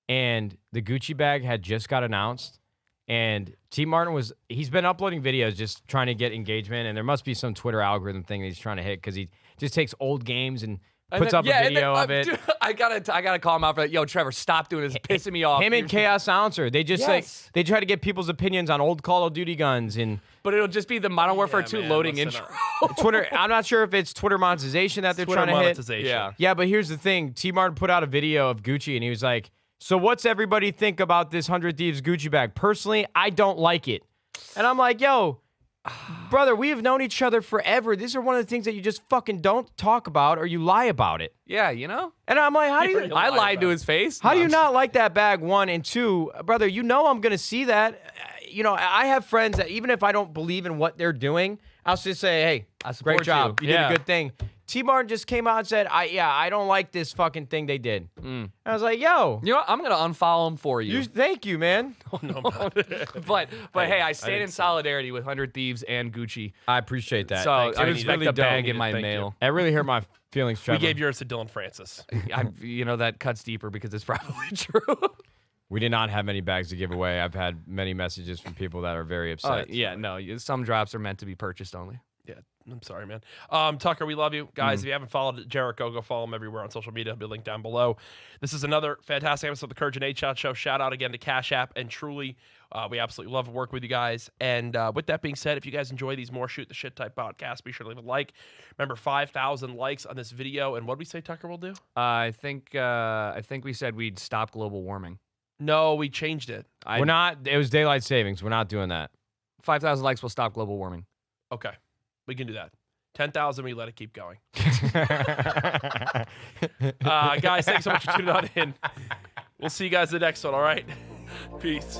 [SPEAKER 3] And the Gucci bag had just got announced. And Tmartn he's been uploading videos just trying to get engagement. And there must be some Twitter algorithm thing that he's trying to hit because he just takes old games and puts up a video of it.
[SPEAKER 1] Dude, I gotta call him out for that. Yo, Trevor, stop doing this. It's pissing me off.
[SPEAKER 3] Him and Chaos Silencer, they just
[SPEAKER 1] Yes.
[SPEAKER 3] they try to get people's opinions on old Call of Duty guns and
[SPEAKER 1] But it'll just be the Modern Warfare 2
[SPEAKER 2] man,
[SPEAKER 1] loading
[SPEAKER 2] listen
[SPEAKER 1] intro.
[SPEAKER 3] Twitter. I'm not sure if it's Twitter monetization that they're
[SPEAKER 2] Twitter
[SPEAKER 3] trying to hit.
[SPEAKER 2] monetization.
[SPEAKER 1] Yeah.
[SPEAKER 3] Yeah, but here's the thing. Tmartn put out a video of Gucci, and he was like, so what's everybody think about this 100 Thieves Gucci bag? Personally, I don't like it. And I'm like, yo, brother, we have known each other forever. These are one of the things that you just fucking don't talk about or you lie about it.
[SPEAKER 1] Yeah,
[SPEAKER 3] And I'm like, how do you...
[SPEAKER 2] Really
[SPEAKER 1] I
[SPEAKER 2] lie
[SPEAKER 1] lied to
[SPEAKER 2] about
[SPEAKER 1] his face.
[SPEAKER 3] How do you not like that bag, one? And two, brother, you know I'm going to see that. I have friends that even if I don't believe in what they're doing, I'll just say, hey,
[SPEAKER 1] I support
[SPEAKER 3] great job.
[SPEAKER 1] you.
[SPEAKER 3] You
[SPEAKER 1] Yeah.
[SPEAKER 3] did a good thing. Tmartn just came out and said, I don't like this fucking thing they did. And I was like, yo.
[SPEAKER 1] You know what? I'm going to unfollow him for you.
[SPEAKER 3] Thank you, man.
[SPEAKER 2] Oh, no,
[SPEAKER 1] but hey, I stand in solidarity with 100 Thieves and Gucci.
[SPEAKER 3] I appreciate that.
[SPEAKER 1] So
[SPEAKER 3] Thanks.
[SPEAKER 1] I
[SPEAKER 3] It was
[SPEAKER 1] expect
[SPEAKER 3] really
[SPEAKER 1] a bag
[SPEAKER 3] dope.
[SPEAKER 1] in my
[SPEAKER 2] Thank you.
[SPEAKER 1] mail.
[SPEAKER 3] That really hurt my feelings, Trevor.
[SPEAKER 2] We gave yours to Dylan Francis.
[SPEAKER 1] That cuts deeper because it's probably true.
[SPEAKER 3] We did not have many bags to give away. I've had many messages from people that are very upset.
[SPEAKER 1] Some drops are meant to be purchased only.
[SPEAKER 2] Yeah, I'm sorry, man. Tucker, we love you. Guys, if you haven't followed Jericho, go follow him everywhere on social media. I'll be linked down below. This is another fantastic episode of the Courage and Nadeshot Show. Shout out again to Cash App. And truly, we absolutely love working with you guys. And with that being said, if you guys enjoy these more Shoot the Shit type podcasts, be sure to leave a like. Remember, 5,000 likes on this video. And what did we say Tucker will do?
[SPEAKER 1] I think we said we'd stop global warming.
[SPEAKER 2] No, we changed it.
[SPEAKER 3] We're not. It was daylight savings. We're not doing that.
[SPEAKER 1] 5,000 likes will stop global warming.
[SPEAKER 2] Okay. We can do that. 10,000, we let it keep going. Guys, thanks so much for tuning on in. We'll see you guys in the next one, all right? Peace.